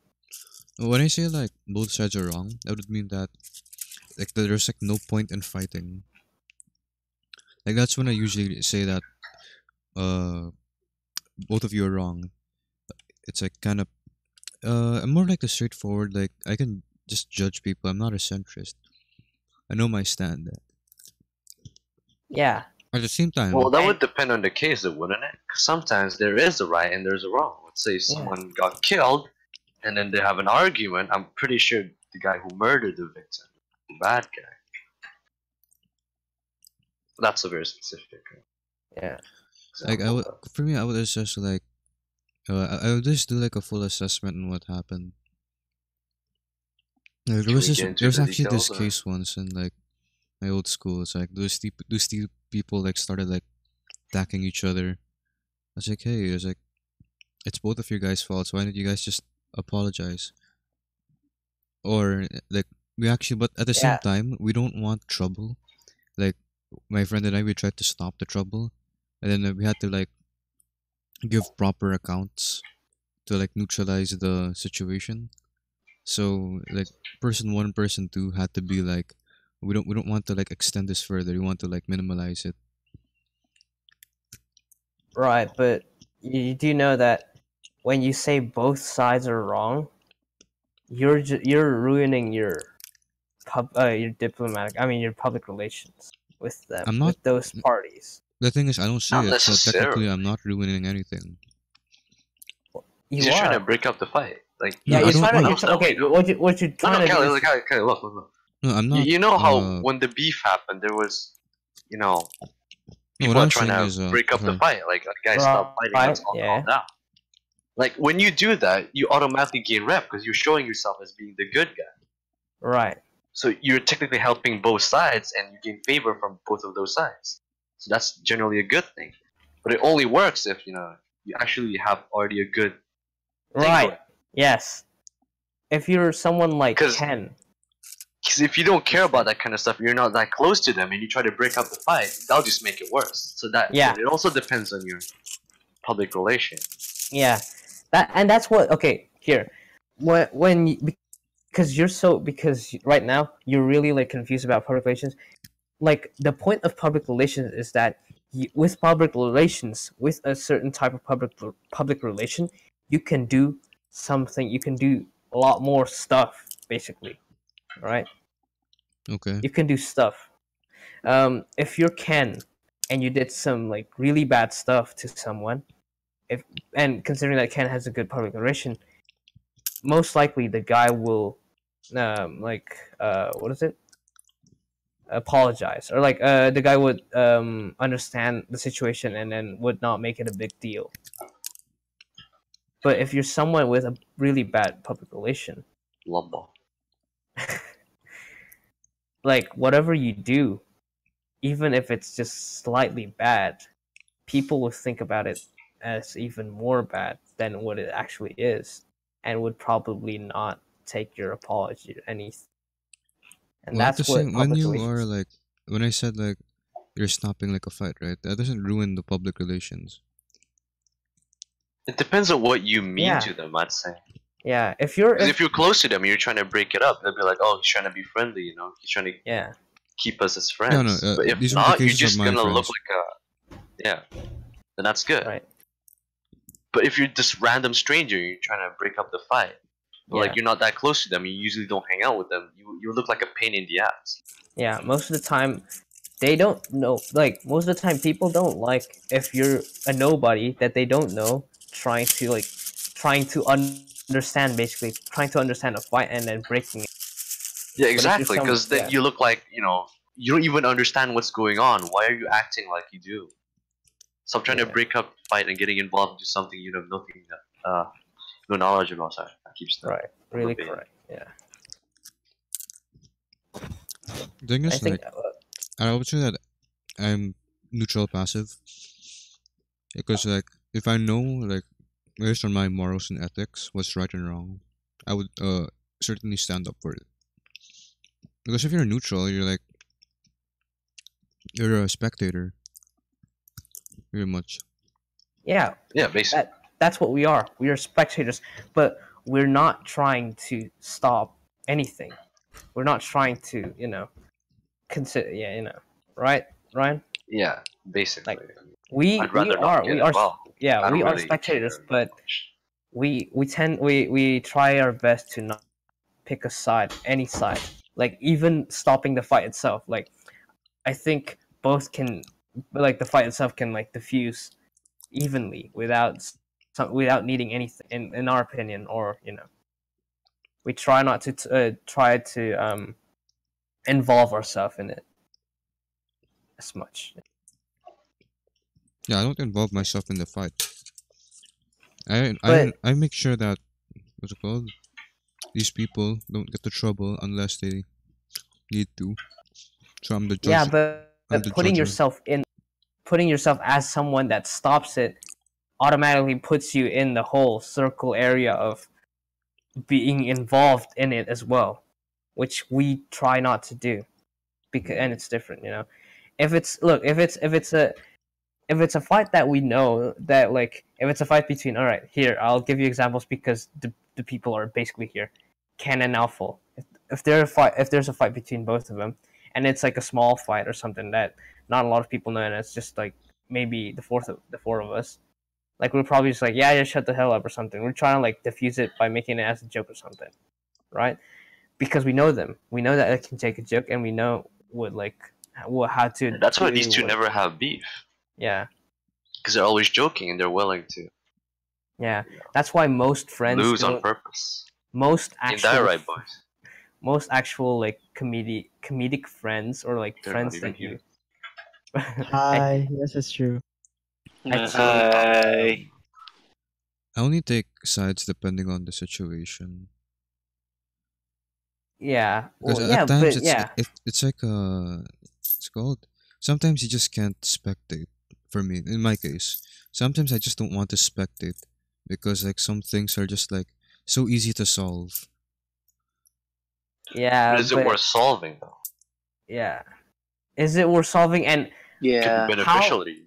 When I say both sides are wrong, that would mean that there's no point in fighting. That's when I usually say that both of you are wrong. It's kind of I'm more a straightforward, I can just judge people. I'm not a centrist. I know my stand. Yeah. At the same time, Well, that would depend on the case, though, wouldn't it? 'Cause sometimes there is a right and there's a wrong. Let's say someone got killed, and then they have an argument. I'm pretty sure the guy who murdered the victim, the bad guy. That's a very specific. Yeah. I would, for me, I would assess I would just do a full assessment on what happened. There's actually this case once in my old school. It's those two people started attacking each other. I was hey, it's both of your guys' faults. Why don't you guys just apologize? Or we actually, but at the same time, we don't want trouble. My friend and I, we tried to stop the trouble, and then we had to give proper accounts to neutralize the situation. So person one, person two had to be we don't want to extend this further. We want to minimize it. Right, but you do know that when you say both sides are wrong, you're ruining your diplomatic. I mean, your public relations with them. I'm not with those parties. The thing is, I don't see Not it, so technically necessarily. I'm not ruining anything. You You're are. trying to break up the fight. Yeah, No, you're I trying don't- to. Okay, what you're trying to do? Kelly, look. No, I'm not. You know how when the beef happened, there was, no, people what are I'm trying saying to is, break up the sorry. fight. Guys, stop fighting. Let's all Yeah. calm down. When you do that, you automatically gain rep because you're showing yourself as being the good guy. Right. So you're technically helping both sides, and you gain favor from both of those sides. So that's generally a good thing. But it only works if you actually have already a good thing Right. going. Yes. If you're someone like 'Cause- Ken. Because if you don't care about that kind of stuff, you're not that close to them, and you try to break up the fight, that'll just make it worse. So it also depends on your public relation. Yeah. That's what. Okay. Here. Because right now you're really confused about public relations. The point of public relations is that with public relations, with a certain type of public relation, you can do something. You can do a lot more stuff, basically. Right? Okay. You can do stuff. If you're Ken and you did some really bad stuff to someone, and considering that Ken has a good public relation, most likely the guy will what is it? Apologize, or the guy would understand the situation and then would not make it a big deal. But if you're someone with a really bad public relation, Lumbo. whatever you do, even if it's just slightly bad, people will think about it as even more bad than what it actually is, and would probably not take your apology or anything. And Well, that's what when public you relations. are when I said you're stopping a fight, right? That doesn't ruin the public relations. It depends on what you mean Yeah. to them, I'd say. Yeah, if you're 'Cause if you're close to them, you're trying to break it up. They'll be like, "Oh, he's trying to be friendly, He's trying to yeah, keep us as friends." No, but if these are the not, you're cases of just my gonna look friends. then that's good. right. But if you're just random stranger, you're trying to break up the fight. But Yeah. you're not that close to them. You usually don't hang out with them. You look like a pain in the ass. Yeah, most of the time they don't know. Like most of the time, people don't like if you're a nobody that they don't know trying to understand, basically trying to understand a fight and then breaking it. Yeah, But if you're exactly. some, Because then yeah, you look like you don't even understand what's going on. Why are you acting like you do? Stop trying to Yeah. break up the fight and getting involved into something you have nothing, no knowledge about. Sorry, I keep stuck. right, on really the bait. correct. Yeah, The thing I is, think. like, I would say that I'm neutral passive because, like, if I know, like, based on my morals and ethics, what's right and wrong, I would certainly stand up for it. Because if you're neutral, you're a spectator, very much. Yeah, Yeah, basically. that's what we are. We are spectators, but we're not trying to stop anything. We're not trying to, consider. Yeah, right, Ryan. Yeah, basically. We I'd we rather not are get we are involved. yeah I we don't are really spectators, care but much. we try our best to not pick a side, any side. Like even stopping the fight itself. Like I think both can, like the fight itself can like diffuse evenly without needing anything in our opinion, or we try not to try to involve ourselves in it as much. Yeah, I don't involve myself in the fight. But I make sure that what's it called? These people don't get to trouble unless they need to. So I'm the yeah, judge. I'm but the judger. putting yourself as someone that stops it automatically puts you in the whole circle area of being involved in it as well, which we try not to do, because and it's different. If it's look if it's a fight that we know that, like, if it's a fight between, all right, here I'll give you examples because the people are basically here, Ken and Alpha. If there's a fight between both of them, and it's like a small fight or something that not a lot of people know, and it's just like maybe the four of us, like we're probably just like, yeah, just shut the hell up or something. We're trying to like diffuse it by making it as a joke or something, right? Because we know them, we know that it can take a joke, and we know how to. And that's why these do two what- never have beef. Yeah. Because they're always joking and they're willing to Yeah, that's why most friends lose on don't. purpose. Most Ain't that actual, right, boys? most actual like comedic friends, or like They're not friends even that you. here. Hi, yes, it's true. Hi. I only take sides depending on the situation. Yeah, Because well, at yeah, times but yeah, it's like it's called. Sometimes you just can't spectate. For me, in my case, sometimes I just don't want to spectate because like some things are just like so easy to solve. yeah, But is it but worth solving though? yeah, is it worth solving? And Could Yeah. be beneficial to you.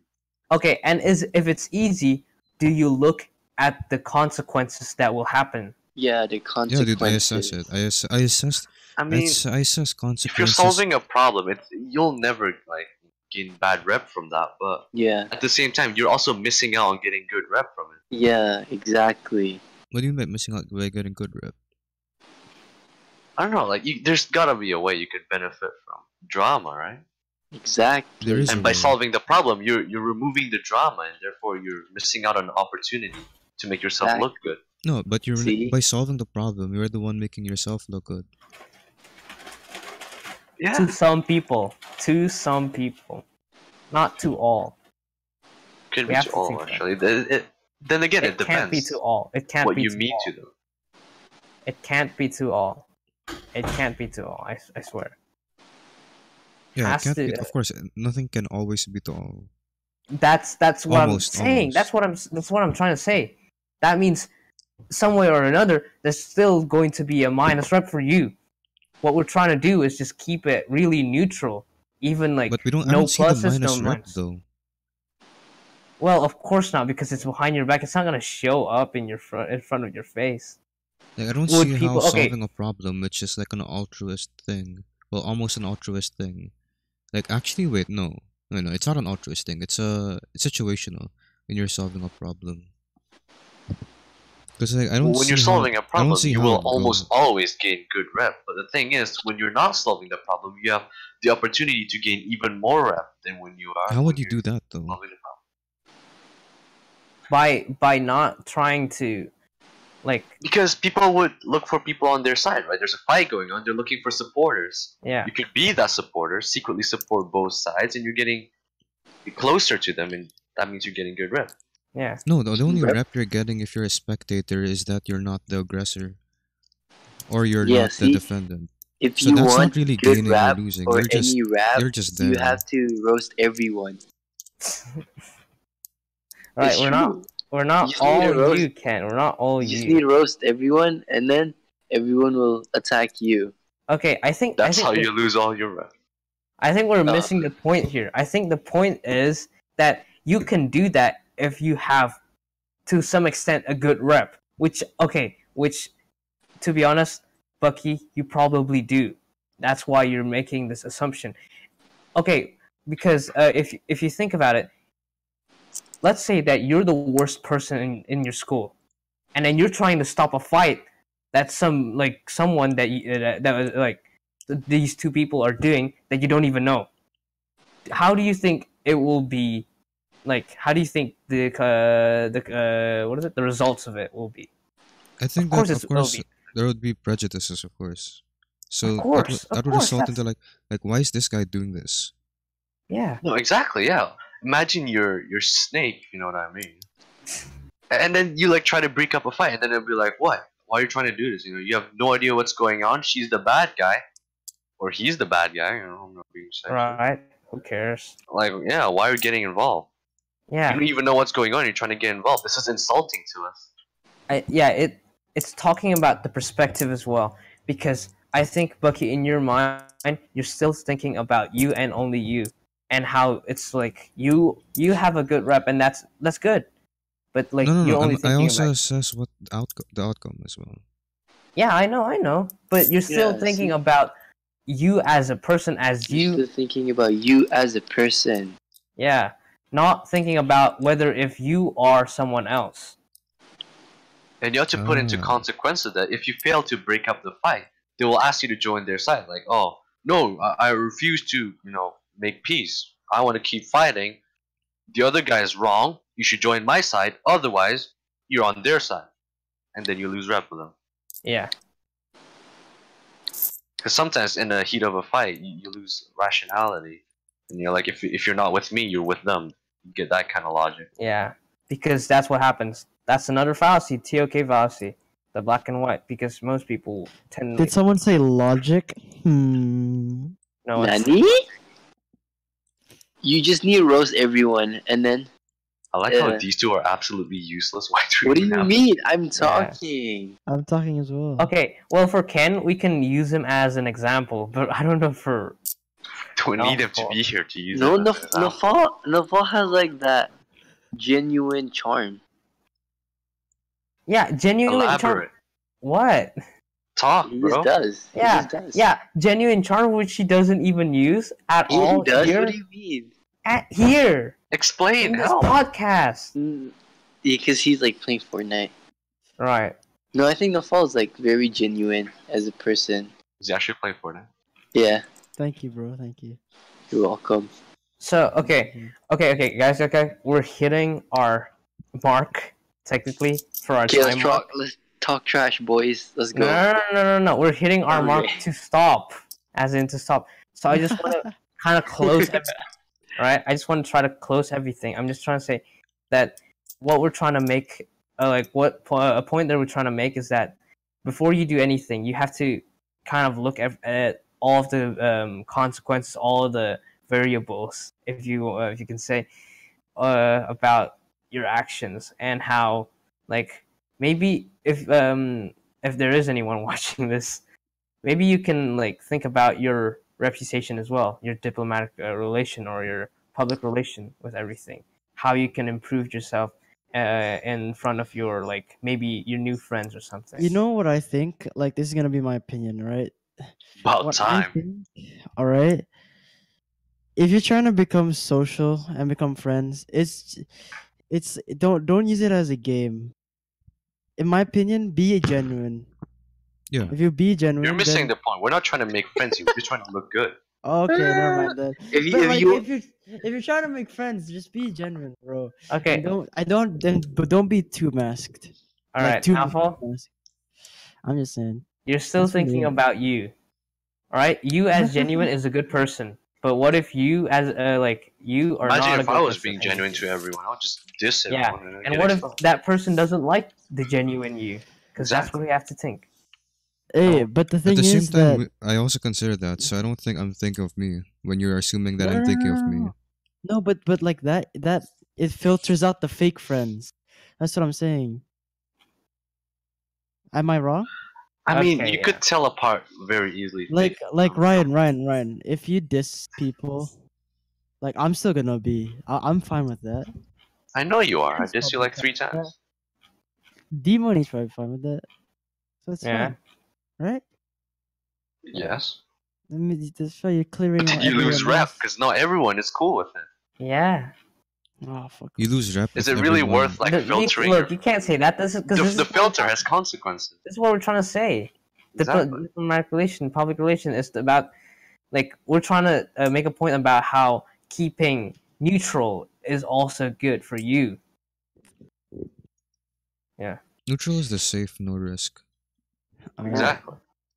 okay, and if it's easy, do you look at the consequences that will happen? Yeah, the Yeah, dude, I assess consequences. it. I assess. I mean, I assess if you're consequences. solving a problem, you'll never like gain bad rep from that. But Yeah. at the same time, you're also missing out on getting good rep from it. Yeah, exactly. What do you mean by missing out by getting good rep? I don't know. Like, there's gotta be a way you could benefit from drama, right? Exactly. There is And a by way. solving the problem, you're removing the drama, and therefore you're missing out on an opportunity to make yourself Exactly. look good. No, but See? by solving the problem, you're the one making yourself look good. Yeah. To some people, not to all. Could We be have to to all think that. actually. Then again, it can't be depends to all. It can't what be you to mean all. to them. It can't be to all. It can't be to all. I swear. Yeah, it Has can't to- be. Of course, nothing can always be to all. That's what Almost, I'm saying. almost. That's what I'm trying to say. That means some way or another, there's still going to be a minus rep for you. What we're trying to do is just keep it really neutral, even like But I no don't see the pluses, no minus rep minuses. though. Well, of course not, because it's behind your back. It's not gonna show up in front of your face. Like I don't Would see how people- okay. solving a problem, which is like an altruist thing, well, almost an altruist thing. Like actually, wait, no, it's not an altruist thing. It's situational when you're solving a problem. Because like I don't When see you're how solving a I don't problem, see you how will it almost goes. always gain good rep. But the thing is, when you're not solving the problem, you have the opportunity to gain even more rep than when you are How when would you you're do that though? solving the problem. By not trying to like Because people would look for people on their side, right? There's a fight going on. They're looking for supporters. yeah You could be that supporter, secretly support both sides, and you're getting closer to them, and that means you're getting good rep. yeah No, the only Rep. rep you're getting if you're a spectator is that you're not the aggressor or you're Yeah, not the see, defendant. if So you that's want not really good gaining or rap losing. or any rap, You're just you there. have to roast everyone. right. It's We're true. not You just need all to roast. you, Ken. We're not all You just you. need to roast everyone, and then everyone will attack you. Okay, I think That's how you lose all your rep. we're Uh, missing the point here. I think the point is that you can do that if you have, to some extent, a good rep. Which to be honest, Bucky, you probably do. That's why you're making this assumption. Okay, because if you think about it, let's say that you're the worst person in your school, and then you're trying to stop a fight that someone that that was like these two people are doing that you don't even know. How do you think it will be? Like, how do you think the what is it? The results of it will be? I Of think that course, of it'll course be. there would be prejudices, of course. Of So course, of that would course. result into That's like why is this guy doing this? yeah. No, exactly. Yeah. Imagine your snake. You know what I mean? And then you like try to break up a fight, and then it'll be like, what? Why are you trying to do this? You know, you have no idea what's going on. She's the bad guy, or he's the bad guy. You know, I'm not being sexist. Right. Who cares? Like, yeah, why are you getting involved? You Yeah. don't even know what's going on. You're trying to get involved. This is insulting to us. It's talking about the perspective as well, because I think, Bucky, in your mind you're still thinking about you and only you, and how it's like you have a good rep, and that's good, but like No, you're only I thinking also about assess what the outcome as well. yeah, I know, but you're still Yeah, thinking see? about you as a person, as You're you, still thinking about you as a person. yeah, not thinking about whether if you are someone else. And you have to put into Ah. consequences that if you fail to break up the fight, they will ask you to join their side. Like, oh no, I refuse to, make peace. I want to keep fighting. The other guy is wrong. You should join my side. Otherwise, you're on their side, and then you lose rep with them. Yeah, Because sometimes in the heat of a fight, you lose rationality, and you're like, if you're not with me, you're with them. You get that kind of logic. yeah, because that's what happens. That's another fallacy, TOK fallacy, the black and white, because most people tend Did to someone say logic? Hmm. know it's Nani? You just need to roast everyone, and then. I like how these two are absolutely useless. Why do we What do even you have mean? I'm talking. I'm talking as well. okay. Well, for Ken, we can use him as an example, but I don't know for Do we need him to Nafal. be here to use No, it as an example? Nafal has like that genuine charm. Yeah, genuine charm. Elaborate. What? Talk, He bro. just does. He Yeah, just does. yeah, genuine charm, which he doesn't even use at Yeah, all he does. here. What do you mean? Here Explain. in this Help. podcast. Yeah, because he's like playing Fortnite. Right. No, I think Nafal is like very genuine as a person. Is he actually playing Fortnite? Yeah, Thank you, bro. Thank you. you're welcome. So okay, guys. Okay, we're hitting our mark technically for our Okay, time mark. let's talk trash, boys. Let's go. No. We're hitting our mark Okay. to stop, as in to stop. So I just want to kind of close. Right? I just want to try to close everything. I'm just trying to say that what we're trying to make, a point that we're trying to make is that before you do anything, you have to kind of look at all of the consequences, all of the variables, if you can say, about your actions, and how, like, maybe if there is anyone watching this, maybe you can like think about your reputation as well, your diplomatic relation or your public relation with everything, how you can improve yourself in front of your, like, maybe your new friends or something. You know what I think? Like, this is gonna be my opinion, right? About What I time. think, all right. If you're trying to become social and become friends, it's don't use it as a game. in my opinion, be genuine. Yeah. If you be genuine, You're missing then the point. We're not trying to make friends. You're just trying to look good. okay, never mind that. If you, But if like, you, if you're trying to make friends, just be genuine, bro. Okay. But don't be too masked. All Like, right, too Alpha. masked. I'm just saying. You're still That's thinking weird. about you. All right, you as genuine is a good person. But what if you as like you are Imagine not a if good I was person being and- genuine to everyone. I'll just diss Yeah, everyone. and get what if exposed. that person doesn't like the genuine you? Because that's what we have to think. Hey, Oh. but the At thing the same is time, that I also consider that, so I don't think I'm thinking of me when you're assuming that No, I'm no, thinking no, of no, me. no. No, but like that it filters out the fake friends. That's what I'm saying. Am I wrong? I mean, Okay, you yeah. could tell apart very easily. Like fake Ryan. If you diss people, like I'm still gonna be. I'm fine with that. I know you are. I Ken's dissed you probably like 3 fine with times. that. D-Money's probably fine with that. So it's Yeah. fine, right? Yes. I mean, that's why you're clearing But out did you lose everyone rep? else. Because not everyone is cool with it. Yeah. Oh fuck. You lose rep. Is with it really everyone. worth like Look, filtering? look, you can't say that. This is because the filter has consequences. This is what we're trying to say. Exactly. Diplomatic relation, public relation is about, like, we're trying to make a point about how keeping neutral is also good for you. Yeah. Neutral is the safe, no risk. Alright, Exactly.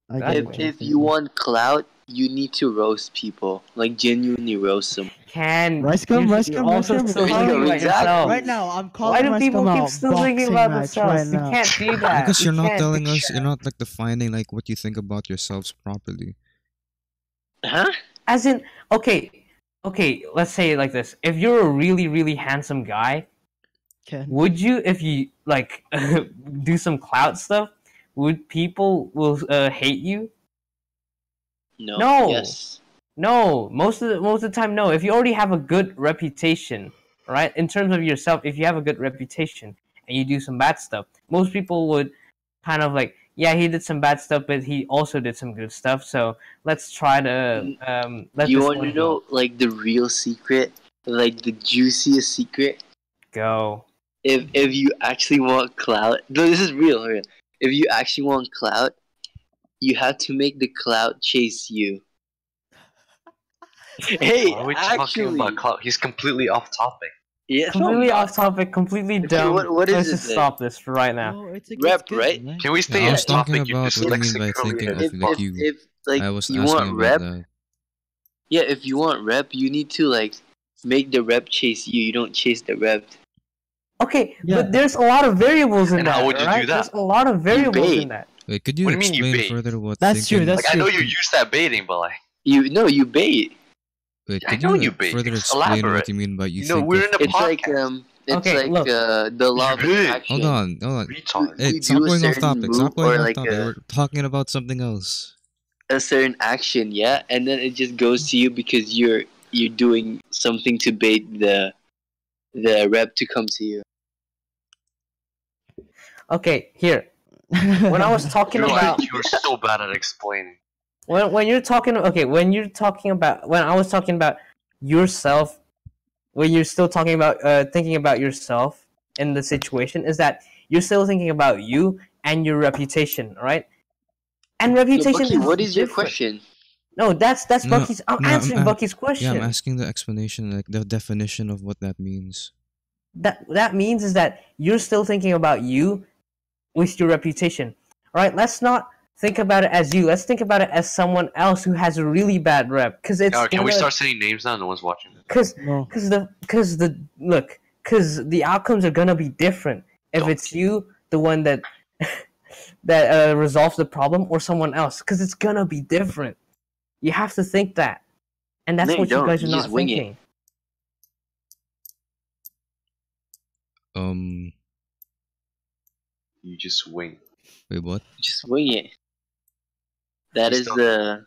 I get Exactly. what you're if you thinking. want clout, you need to roast people. Like genuinely roast them. Rice gum, you're rice gum, also rice gum, still rice thinking gum. about Exactly. yourself. Right now, I'm Why calling do rice people gum keep out. still thinking Boxing about match themselves? right You now. can't do that. Because you're You not can't telling do us, that. you're not like defining like what you think about yourselves properly. Huh? As in, okay, let's say it like this. If you're a really, really handsome guy, Ken. would you, if you, like, do some clout stuff, would people will hate you? No. No. Yes. No, most of the time, no. If you already have a good reputation, right? In terms of yourself, if you have a good reputation and you do some bad stuff, most people would kind of like, yeah, he did some bad stuff, but he also did some good stuff. So let's try to let You this want to one know like the real secret, like the juiciest secret? go. If you actually want clout, no, this is real. If you actually want clout, you have to make the clout chase you. Hey, Why are we talking actually, about clout? He's completely off topic. yeah, no, Completely I'm off not. topic, completely Okay, dumb. what is Let's it just then? stop this right now. No, it's Rep, good, right? man. Can we stay I on was talking topic? You about what you mean dyslexic by curly thinking head. of like you. If like I was you asking want about rep, that. yeah, if you want rep, you need to like make the rep chase you. You don't chase the rep. Okay, Yeah. but there's a lot of variables in And that. how would you do right? that? There's a lot of variables bait. in that. Wait, could you What do you mean you explain bait? further what That's true, thinking? that's Like I know true. you use that baiting, but like You bait. Wait, I could know you you bait. further Just explain elaborate. what you mean by you You know, think we're of in a me? It's like podcast. it's Okay, like look. the law of You bait. attraction. Hold on. retard. Hey, you stop do a going off certain topic. move Stop going or off like topic. We're talking about something else. a certain action, yeah, and then it just goes to you because you're doing something to bait the rep to come to you. Okay, here. When I was talking about You're so bad at explaining. when you're talking when I was talking about yourself, when you're still talking about thinking about yourself in the situation, is that you're still thinking about you and your reputation, right? And So, reputation Bucky, what is your different. question? No, that's No, Bucky's. I'm no, answering I'm- Bucky's Yeah, question. I'm asking the explanation, like the definition of what that means. That means is that you're still thinking about you with your reputation. All right, let's not think about it as you. Let's think about it as someone else who has a really bad rep. Because it's Can we start saying names now? No one's watching. Because No. the outcomes are gonna be different if Don't. it's you, the one that that resolves the problem, or someone else. Because it's gonna be different. You have to think that, and that's No, you what you don't. guys are You not just wing it. thinking. You just wing. Wait, what? Just wing it. That Just is don't- the.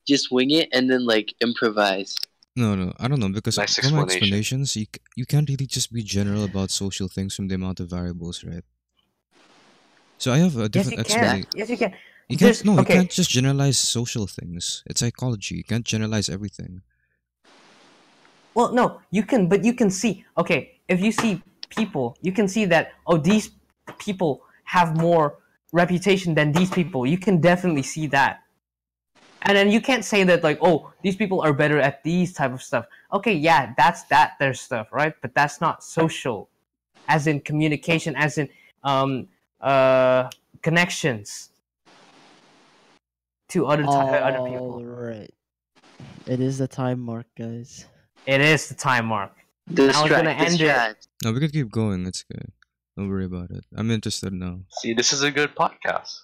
Just wing it and then like improvise. No, I don't know, because Nice from my explanation. explanations, you can't really just be general about social things from the amount of variables, right? So I have a Yes, different you can. explanation. Yes, you can. You There's- can't. No, okay. you can't just generalize social things. It's psychology. You can't generalize everything. Well, no, you can, but you can see. Okay, if you see people, you can see that. Oh, these people have more reputation than these people. You can definitely see that. And then you can't say that like, oh, these people are better at these type of stuff. Okay, yeah, that's their stuff, right? But that's not social, as in communication, as in connections to other people. Alright. It is the time mark, guys. It is the time mark. Distract, gonna end it. distract. No, we can keep going. It's good. Don't worry about it. I'm interested now. See, this is a good podcast.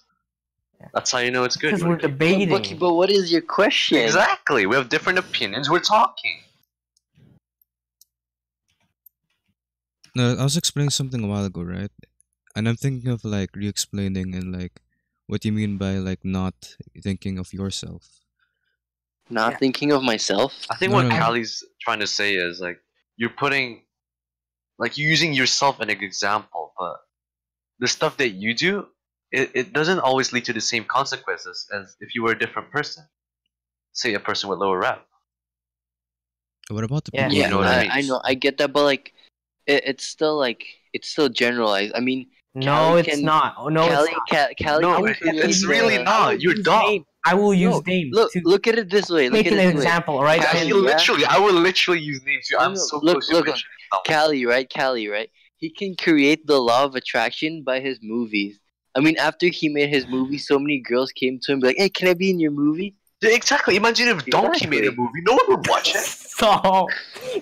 That's how you know it's good. Because we're debating. But what is your question? Exactly. We have different opinions. We're talking. No, I was explaining something a while ago, right? And I'm thinking of like re-explaining and like what you mean by like not thinking of yourself. Not thinking of myself. I think No, what no. Callie's trying to say is like you're putting, like you're using yourself as an example, but the stuff that you do, it doesn't always lead to the same consequences as if you were a different person. Say a person with lower rep. What about the Yeah. people? Yeah, You know what I I mean? know, I get that, but like, it's still generalized. I mean, No, Callie it's can- not. Oh, no, Callie, it's not. Callie No, can create it's the- really not. You're Use dumb. name. I will use No, names Look, to look at it this way. Look make at an it this way. example, right? Callie, I And- will yeah. literally use names. No, I'm no, so look, close to look, mentioning someone. Callie, right? He can create the law of attraction by his movies. I mean, after he made his movie, so many girls came to him like, "Hey, can I be in your movie?" Yeah, exactly. Imagine if Donkey made a Exactly. movie. No one would watch it. So,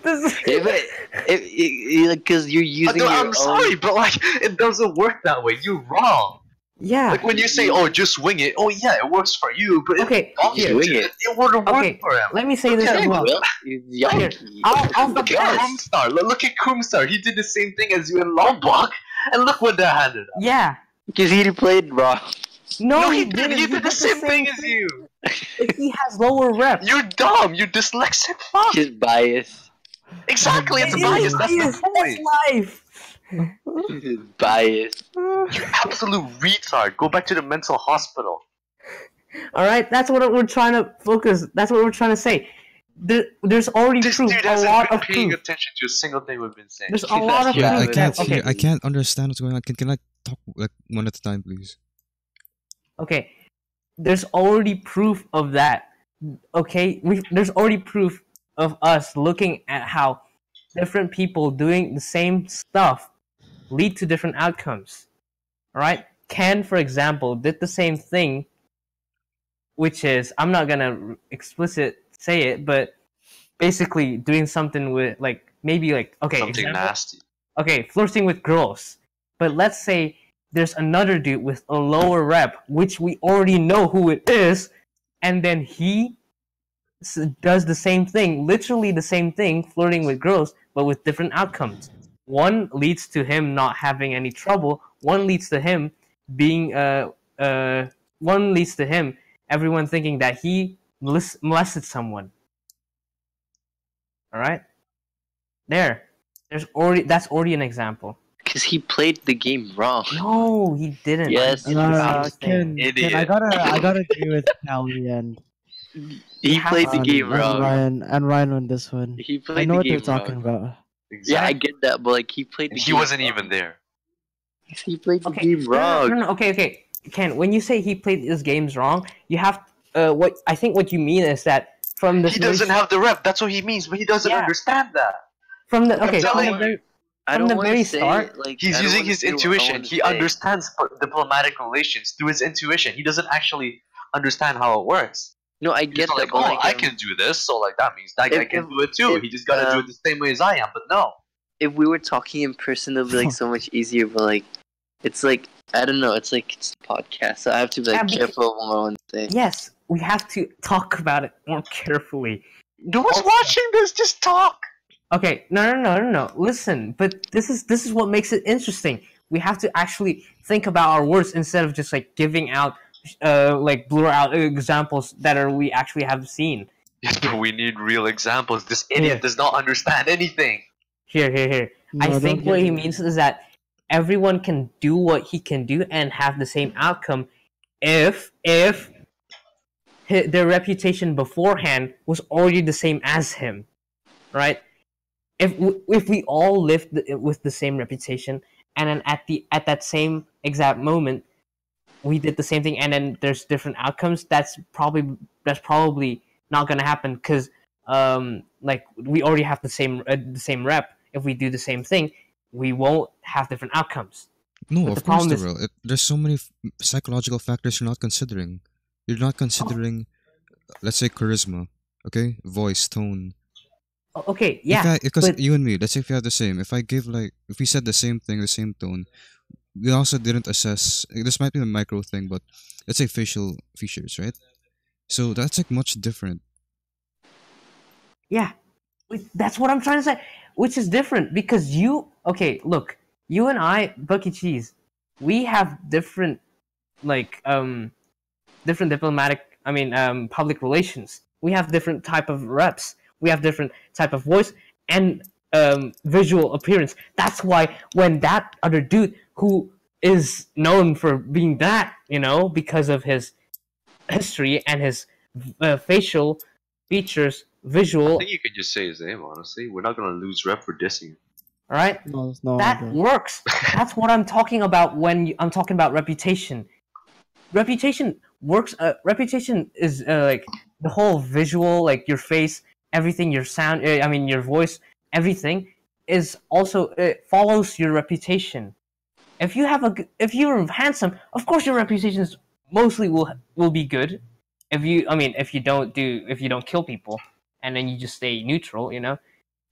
this is... Because you're using your I'm own. sorry, but like it doesn't work that way. You're wrong. Yeah. Like when you say, "Oh, just wing it." Oh yeah, it works for you, but Okay, if Donkey here. did Wing it, it wouldn't work Okay, for him. let me say this Okay, as well. Well, yikes. I'll Look at yes. Kumstar. Look at Kumstar. He did the same thing as you in Lombok, and look what that handed up. Yeah. Because he played wrong. No, he didn't. did. He did the same thing as you. But he has lower rep. You're dumb. You're dyslexic. Fuck. Just bias. Exactly. It's It bias. is That's bias. the point. That's life. Bias. You absolute retard. Go back to the mental hospital. All right, that's what we're trying to focus. That's what we're trying to say. There's already This proof, dude a hasn't lot been of paying proof. attention to a single thing we've been saying. There's a lot of Yeah, I proof. can't Okay, hear. I can't understand what's going on. Can I talk like one at a time, please? okay. There's already proof of that. Okay, there's already proof of us looking at how different people doing the same stuff lead to different outcomes. All right, Ken, for example, did the same thing, which is, I'm not gonna explicit say it, but basically doing something with like maybe like okay, Something example? nasty. Okay, flirting with girls. But let's say there's another dude with a lower rep, which we already know who it is, and then he does the same thing, literally the same thing, flirting with girls, but with different outcomes. One leads to him not having any trouble. One leads to him being one leads to him everyone thinking that he molested someone. All right, that's already an example. Because he played the game wrong. No, he didn't. Yes, He did No, the no, same Ken, thing. Ken, I gotta agree with Callie and He played the game and wrong. Ryan on this one. He I played know the what game they're talking wrong. about. Yeah, I Exactly. get that, but like he played the And game he wasn't wrong. even there. He played the Okay, game wrong. no. Okay. Ken, when you say he played his games wrong, you have what I think what you mean is that from the He doesn't have the rep. That's what he means, but he doesn't Yeah. understand that. from the okay I'm from telling the very, I from don't the wanna very say, start, like, He's I don't using wanna his say what I intuition. wanna He say. understands diplomatic relations through his intuition. He doesn't actually understand how it works. No, I He's get not that, like, but oh, like, I can do this, so like that means that guy If- can if- do it too. if, He just gotta do it the same way as I am. But no, if we were talking in person, it'd be like so much easier. But like, it's like I don't know. It's like it's a podcast, so I have to be like Yeah, because- careful of what I want to say. yes, we have to talk about it more carefully. no one's watching this. Just talk. Okay, no. Listen, but this is what makes it interesting. We have to actually think about our words instead of just like giving out like blur out examples that we actually have seen. Yes, but we need real examples. This idiot Yeah. does not understand anything. Here. No, I don't think get what he me. means is that everyone can do what he can do and have the same outcome if their reputation beforehand was already the same as him, right? If we all lived with the same reputation and then at that same exact moment we did the same thing, and then there's different outcomes. That's probably not gonna happen because like we already have the same rep. If we do the same thing, we won't have different outcomes. No, But of the course problem there is- will. There's so many psychological factors you're not considering. You're not considering, let's say, charisma, okay, voice, tone. Okay, yeah, Because but you and me, let's say if we have the same, if we said the same thing, the same tone, we also didn't assess. This might be a micro thing, but let's say facial features, right? So that's like much different. yeah, that's what I'm trying to say. Which is different because okay, look, you and I, Bucky Cheese, we have different like different public relations. We have different type of reps. We have different type of voice and visual appearance. That's why when that other dude who is known for being that, because of his history and his facial features, I visual, think you can just say his name. Honestly, we're not gonna lose rep for dissing. all right, No, it's not. that bro. works. That's what I'm talking about when I'm talking about reputation. Reputation works. Reputation is like the whole visual, like your face, everything, your sound. Your voice, everything is also it follows your reputation. If you're handsome, of course your reputation mostly will be good. If you don't kill people and then you just stay neutral,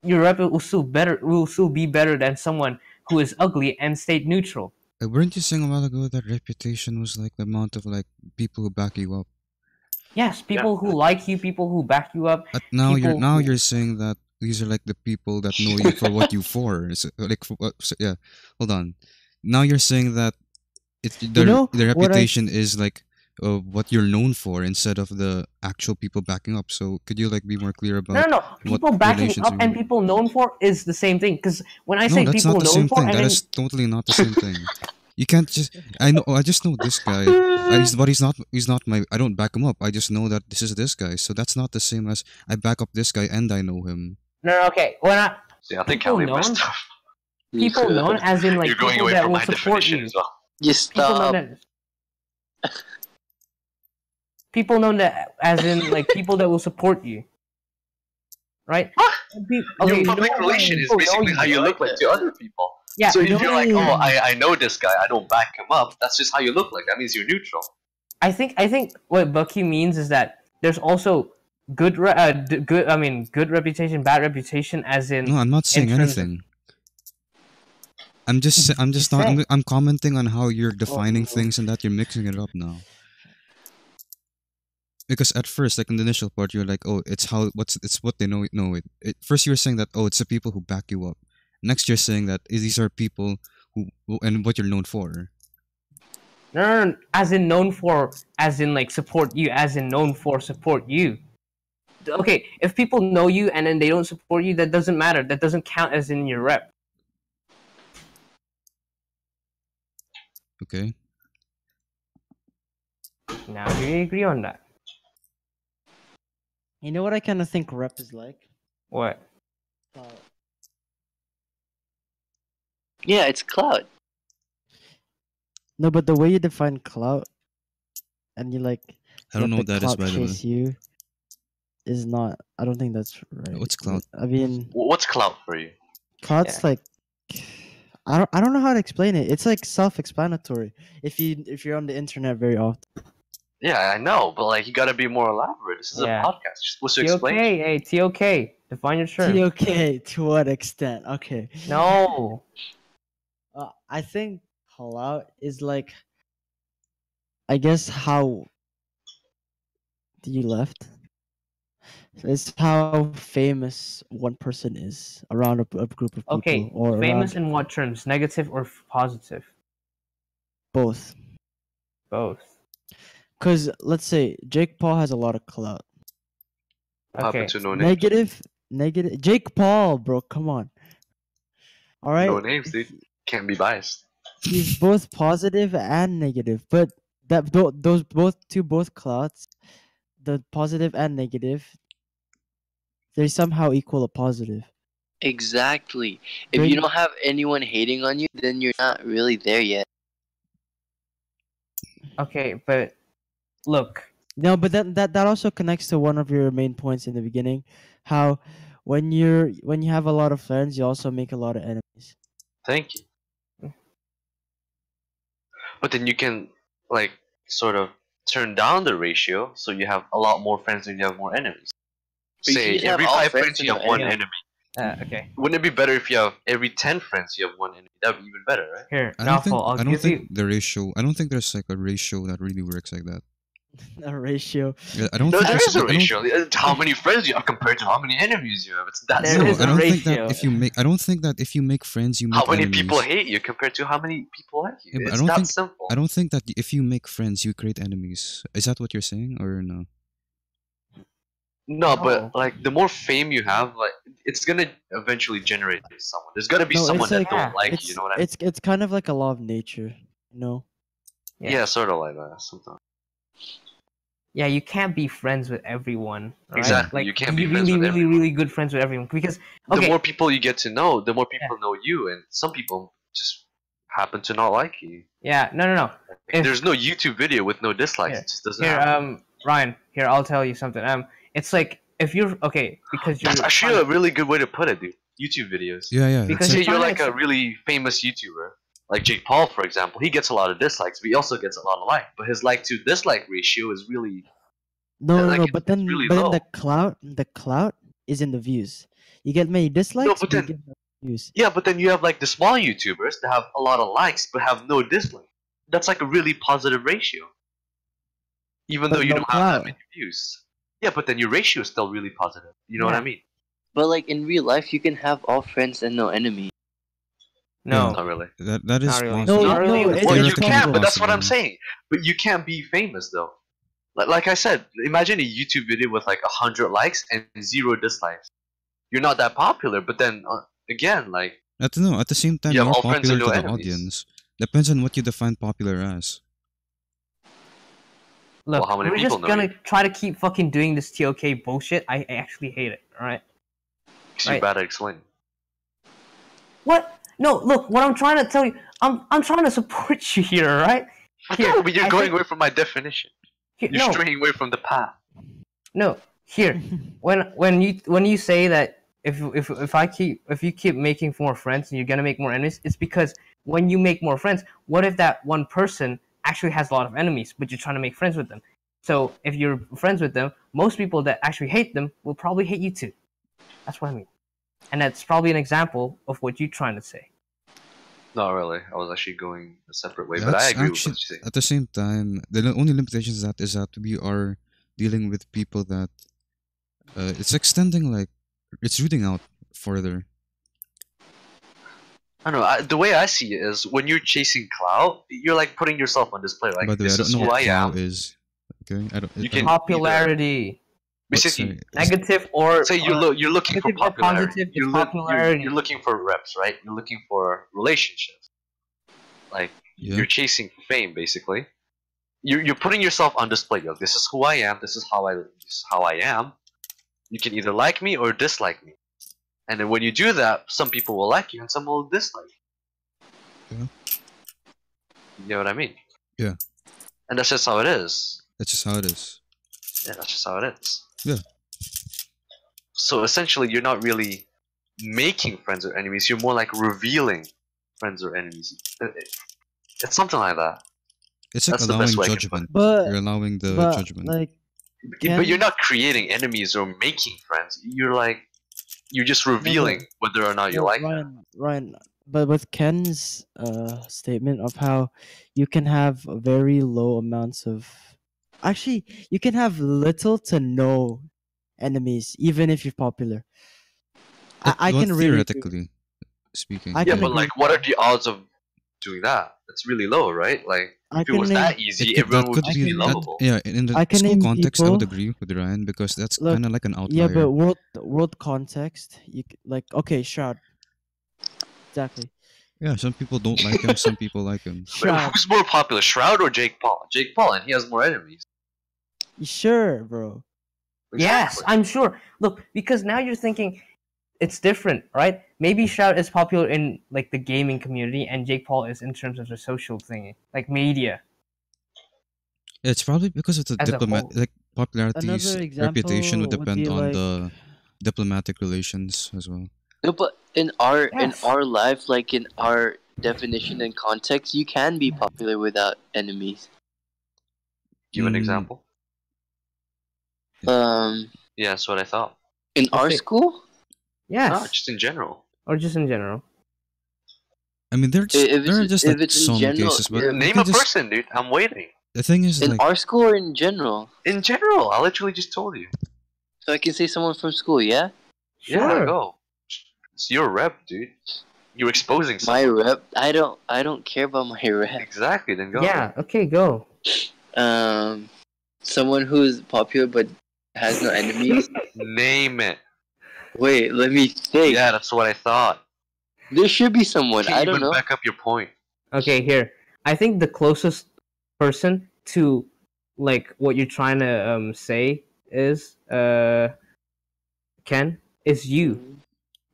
your rep will still be better than someone who is ugly and stayed neutral. Weren't you saying a while ago that reputation was like the amount of like people who back you up? Yes, people who like you, people who back you up. Now People who- you're saying that these are like the people that know you for what you for. Like yeah, hold on. Now you're saying that know the what I- reputation is like what you're known for instead of the actual people backing up. So could you like be more clear about? No. People backing relations up you and mean? people known for is the same thing. Because when I No, say that's people not the known same for, thing. and That then is totally not the same thing. You can't just. I just know this guy. But he's not. He's not my. I don't back him up. I just know that this is this guy. So that's not the same as I back up this guy and I know him. no, okay. When I See, I think People Callie known- messed up. people known as in like You're going people away that from will my support definition you. as well. Just People known stop. that people known that as in like people that will support you, right? Your public relation is people know basically you, how you right? look like to other people. Yeah, So if you're like, no. oh, I know this guy, I don't back him up. That's just how you look like. That means you're neutral. I think what Bucky means is that there's also good reputation, bad reputation, as in No, I'm not saying terms of- anything. I'm just Just not. saying. I'm commenting on how you're defining no. things and that you're mixing it up now. Because at first, like in the initial part, you're like, "Oh, it's what they know." No, first you were saying that, "Oh, it's the people who back you up." Next, you're saying that these are people who and what you're known for. no, as in known for, as in like support you, as in known for support you. Okay, if people know you and then they don't support you, that doesn't matter. That doesn't count as in your rep. Okay. Now, do you agree on that? You know what I kind of think rep is like? What? Yeah, it's clout. No, but the way you define clout, and you like. I don't know let what the that is, clout by the way. chase you, is not. I don't think that's right. What's clout? I mean, What's clout for you? clout's like. I don't know how to explain it. It's like self-explanatory. If you're on the internet very often. Yeah, I know, but like you gotta be more elaborate. This is Yeah. a podcast. You're supposed to explain. TOK, hey, TOK. Define your term. Okay, to what extent? Okay. No. I think clout is like. I guess how. You left. It's how famous one person is around a group of people. Okay, or famous around in what terms? Negative or positive? both. Both. Because let's say Jake Paul has a lot of clout. What Okay. happened to no names? Negative. Jake Paul, bro, come on. All right. No names, dude. Can't be biased. He's both positive and negative, but those both clouds, the positive and negative, they somehow equal a positive. Exactly. If Bring- you don't have anyone hating on you, then you're not really there yet. Okay, but look, No, but that also connects to one of your main points in the beginning, how when you have a lot of friends, you also make a lot of enemies. Thank you. But then you can like sort of turn down the ratio so you have a lot more friends and you have more enemies. But you Say can just have every all 5 friends friends and you no have one enemies. enemy. okay. Wouldn't it be better if you have every 10 friends you have one enemy? That would be even better, right? Here, I don't think Naufal, I'll I don't give think you. the ratio. I don't think there's like a ratio that really works like that. A ratio. Yeah, I don't No, think there there's is a I don't- ratio. It's how many friends you have compared to how many enemies you have. It's that There simple. is No, a I don't think ratio. that if you make. I don't think that if you make friends, you make How many enemies. people hate you compared to how many people like you? Yeah, but It's that simple. I don't think that if you make friends, you create enemies. Is that what you're saying, or no? No, No. but like the more fame you have, like it's gonna eventually generate someone. There's gotta be No, someone it's that like don't like it's you. You know what I mean? it's kind of like a law of nature, you know. Yeah, sort of like that sometimes. Yeah, you can't be friends with everyone. Right? Exactly, Like, you can't be be friends really, with really, everyone. really good friends with everyone because The okay, more people you get to know, the more people know you, and some people just happen to not like you. yeah, no. If- There's no YouTube video with no dislikes. Here, It just doesn't here, happen. Ryan, here, I'll tell you something. It's like if you're okay because you're That's actually a really good way to put it, dude. YouTube videos. Yeah, yeah. Because It's Say like, you're trying like to a really famous YouTuber, like Jake Paul, for example. He gets a lot of dislikes, but he also gets a lot of likes. But his like to dislike ratio is really No, like, but it's really then low. the clout is in the views. You get many dislikes, but but you then- get no views. Yeah, but then you have like the small YouTubers that have a lot of likes but have no dislikes. That's like a really positive ratio. Even But though you no don't have that clout. many views. Yeah, but then your ratio is still really positive. You know what I Yeah. mean? But like in real life, you can have all friends and no enemies. no, Not really. that is Not really. possible. No, really, no, it's Well, you theoretically can, but that's what I'm possible. saying. But you can't be famous though. Like I said, imagine a YouTube video with like 100 likes and 0 dislikes. You're not that popular, but then again, like At the same time, You have you're all friends popular and to no the enemies. audience. Depends on what you define popular as. look, how many we're people just know gonna you? try to keep fucking doing this TOK bullshit. I actually hate it. All right. 'cause you're Right. bad at explaining. What? No, look. What I'm trying to tell you, I'm trying to support you here. All right. Here, No, but you're I going think- away from my definition. Here, You're no, straying away from the path. no. Here, when you say that if you keep making more friends and you're gonna make more enemies, it's because when you make more friends, what if that one person actually has a lot of enemies, but you're trying to make friends with them? So if you're friends with them, most people that actually hate them will probably hate you too. That's what I mean, and that's probably an example of what you're trying to say. Not really. I was actually going a separate way, but I That's agree with actually what you're saying. at the same time only limitation is that we are dealing with people that it's extending like it's rooting out further. I don't know. The way I see it is when you're chasing clout, you're like putting yourself on display. Like By the way, I this don't is know who what I clout am. is. Okay, I don't. You I can- don't- Popularity, Basically, negative or say you're looking for negative or popularity. positive, You're, it's look- popularity. you're looking for reps, right? You're looking for relationships. Like Yeah. you're chasing fame, basically. You're putting yourself on display. Yo, this is who I am. This is how I am. You can either like me or dislike me. And then when you do that, some people will like you and some will dislike you. Yeah. You know what I mean? Yeah. And that's just how it is. That's just how it is. Yeah, that's just how it is. Yeah. So essentially, you're not really making friends or enemies. You're more like revealing friends or enemies. It's something like that. It's like That's the allowing best way I can put judgment. But You're allowing the but judgment. like But you're Ken- not creating enemies or making friends. You're just revealing whether or not you well, like them. Ryan, but with Ken's statement of how you can have very low amounts of, actually, you can have little to no enemies even if you're popular. I Well, can really agree. theoretically speaking. I Yeah, can but agree. like, what are the odds of doing that? It's really low, right? Like, I if it was can that name- easy, It could, everyone that would could just be be can- lovable. yeah. In the I can school name context, I would people- agree with Ryan because that's Look, kind of like an outlier. Yeah, but world context, like okay, Shroud. Exactly. Yeah, some people don't like him. Some people like him. But Shroud. who's more popular, Shroud or Jake Paul? Jake Paul, and he has more enemies. Sure, bro. Yes, Exactly. I'm sure. Look, because now you're thinking, it's different, right? Maybe Shroud is popular in like the gaming community, and Jake Paul is in terms of the social thing, like media It's probably because of the as a whole. like popularity's Another reputation would example would depend be on like the diplomatic relations as well. No, but in Yes. our life, like in our definition and context, you can be popular without enemies. Give an Mm. example. Yeah, that's what I thought. In Let's our see. school, Yes, No, just in general. or just in general. I mean, there are just if like it's in some general, cases, but you Name can a just, person, dude. I'm waiting. the thing is in like our school or in general, In general, I literally just told you. so I can say someone from school, yeah. Yeah, Sure. go. It's your rep, dude. You're exposing My someone. rep, I don't care about my rep. Exactly, then go. Yeah. Okay. Go. Someone who's popular but has no enemies. Name it. Wait, let me think. Yeah, that's what I thought. There should be someone. Can't I don't even know. back up your point. Okay. Here, I think the closest person to like what you're trying to say is Ken is you.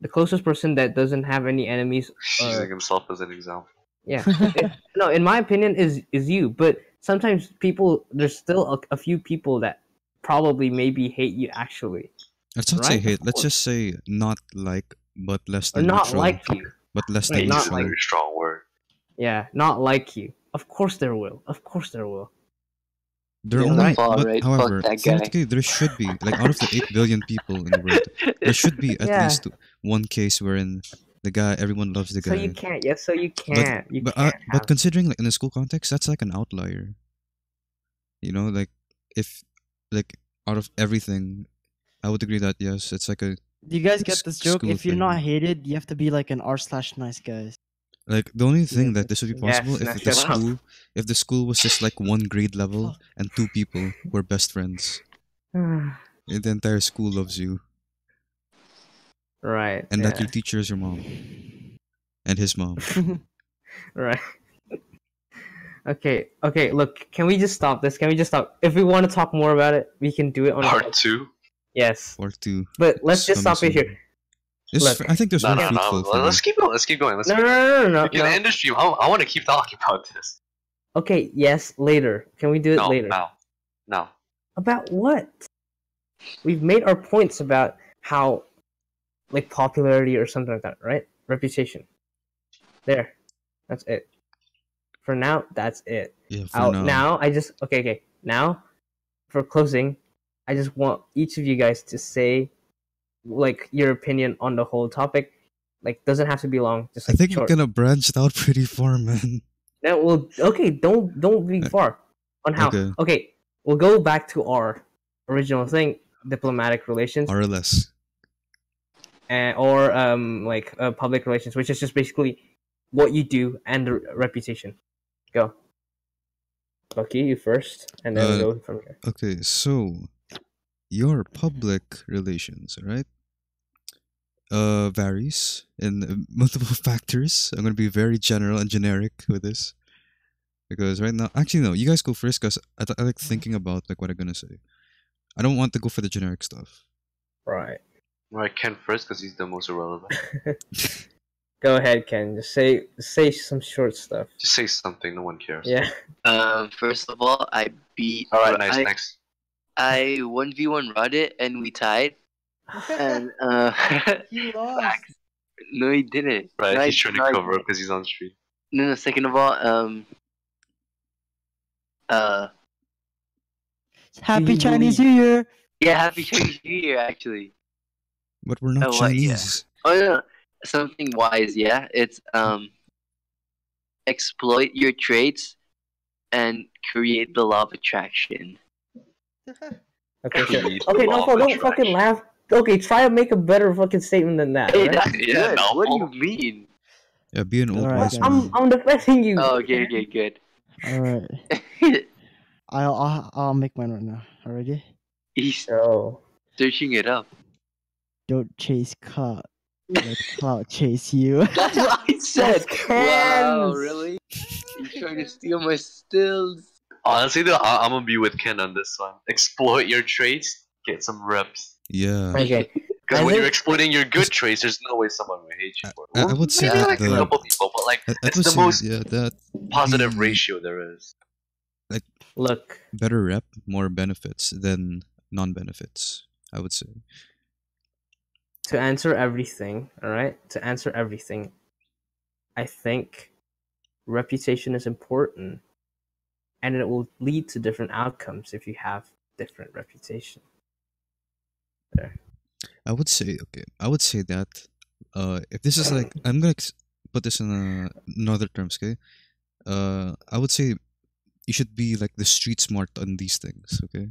The closest person that doesn't have any enemies. He's using himself as an example. Yeah. No, in my opinion, is you. But sometimes there's still a few people that probably maybe hate you actually, let's not say Right, of hate. Let's course. just say not like, but less or than not neutral. like you. But less Right, than not Hate is a neutral. very strong word. Yeah, not like you. Of course there will. Of course there will. There are Yeah, only, far but right. however, Fuck that guy. theoretically, there should be like out of the 8 billion people in the world, there should be at Yeah. least one case wherein the guy, everyone loves the So guy. you can't. Yes, so you can't. You but can't. but have- considering like in a school context, that's like an outlier. You know, like if like out of everything, I would agree that yes, it's like a Do you guys get this joke? school If you're not thing. hated, you have to be like an r/nice guys. like the only thing that this would be Yes, possible now if the shut up. school if the school was just like one grade level Fuck. and 2 people were best friends. And the entire school loves you, Right. and that yeah. your teacher is your mom and his mom. Right. Okay. Okay. Look, can we just stop this? Can we just stop? If we want to talk more about it, we can do it on Part 2? Yes. Or 2. But let's just Coming stop it soon. here. This, Look. I think there's No, one no, fruitful no. for Let's keep going. Let's keep going. Let's No, no, no, no, We can no. end the stream. I want to keep talking about this. Okay. Yes. Later. Can we do it No, later? no, no. About what? We've made our points about how, like, popularity or something like that, right? Reputation. There. That's it. For now, that's it. Yeah, for now. I just okay. Now, for closing, I just want each of you guys to say, like, your opinion on the whole topic. Like, doesn't have to be long. Just I like think short. we're gonna branched out pretty far, man. Now, well, okay. Don't be far on how. Okay. Okay, we'll go back to our original thing: diplomatic relations, RLS. or public relations, which is just basically what you do and the reputation. Go. Lucky, you first, and then we'll go from here. Okay, so your public relations, right? Varies in multiple factors. I'm gonna be very general and generic with this because right now, actually no, you guys go first because I like thinking about like what I'm gonna say. I don't want to go for the generic stuff. Right. Right, Ken first because he's the most irrelevant. Go ahead, Ken. Just say some short stuff. Just say something. No one cares. Yeah. First of all, I beat. All right. Nice. I, Next. I 1v1 Reddit and we tied. And He lost. no, he didn't. Right. No, He's trying to I- cover up because he's on stream. No. Second of all, Happy Chinese New Year. yeah, happy Chinese New Year actually. But we're not Oh, what? Yeah. Chinese. Oh no, something wise. Yeah, it's exploit your traits and create the law of attraction. Okay. Sure. Create Okay. law No, of don't attraction. fucking laugh. Okay, try to make a better fucking statement than that. Hey, right? that's Yeah, good. no. What do you mean? Yeah, be an old Alright, wise guys. man. I'm defending you. Oh, okay, good. All right. I'll make mine right now. Already. He's Oh. searching it up. Don't chase clout. Let clout chase you. That's what I said. That's Wow, Ken's. really? You're trying to steal my stills? Honestly, though, I'm gonna be with Ken on this one. Exploit your traits. Get some reps. Yeah. Okay. Because I when you're think- exploiting your good traits, there's no way someone will hate you for it. I Well, would say maybe that like a the- couple people, but like I it's would the say, most yeah, that positive the ratio there is. Look, better rep, more benefits than non-benefits. I would say. to answer everything, all right? To answer everything, I think reputation is important, and it will lead to different outcomes if you have different reputation. There. I would say okay. I would say that if this is like I'm gonna put this in another terms, okay? I would say you should be like the street smart on these things, okay?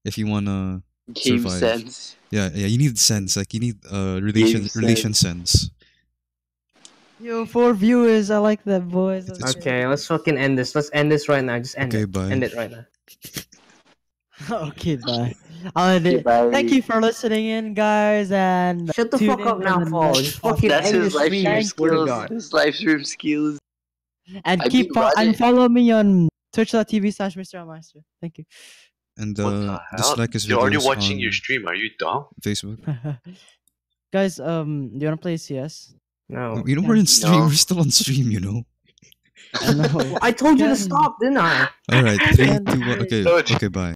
If you wanna Game survive. sense. yeah, you need sense, like you need Game relation sense. Yo, 4 viewers. I like that, boys. It's- Okay, let's fucking end this. Let's end this right now. Just end Okay, it. bye. End it right now. Okay, bye. I'll end it. Bye. Thank you for listening in, guys, and Shut the tune fuck in up for now, the Paul. next Just fucking podcast. That's end his the live stream. stream I swear to skills. God. His live stream skills. And I keep mean, Rodney- and follow me on twitch.tv/MrAlmaster. Thank you. And What the hell? dislike his videos You're already watching on your stream. Are you dumb? Facebook. Guys, do you wanna play CS? No. You know we're in stream. No. We're still on stream. You know. No. I told you to Ken. stop, didn't I? All right, 3, Ken, 2, 1. wait. Okay, No, it's- okay, bye.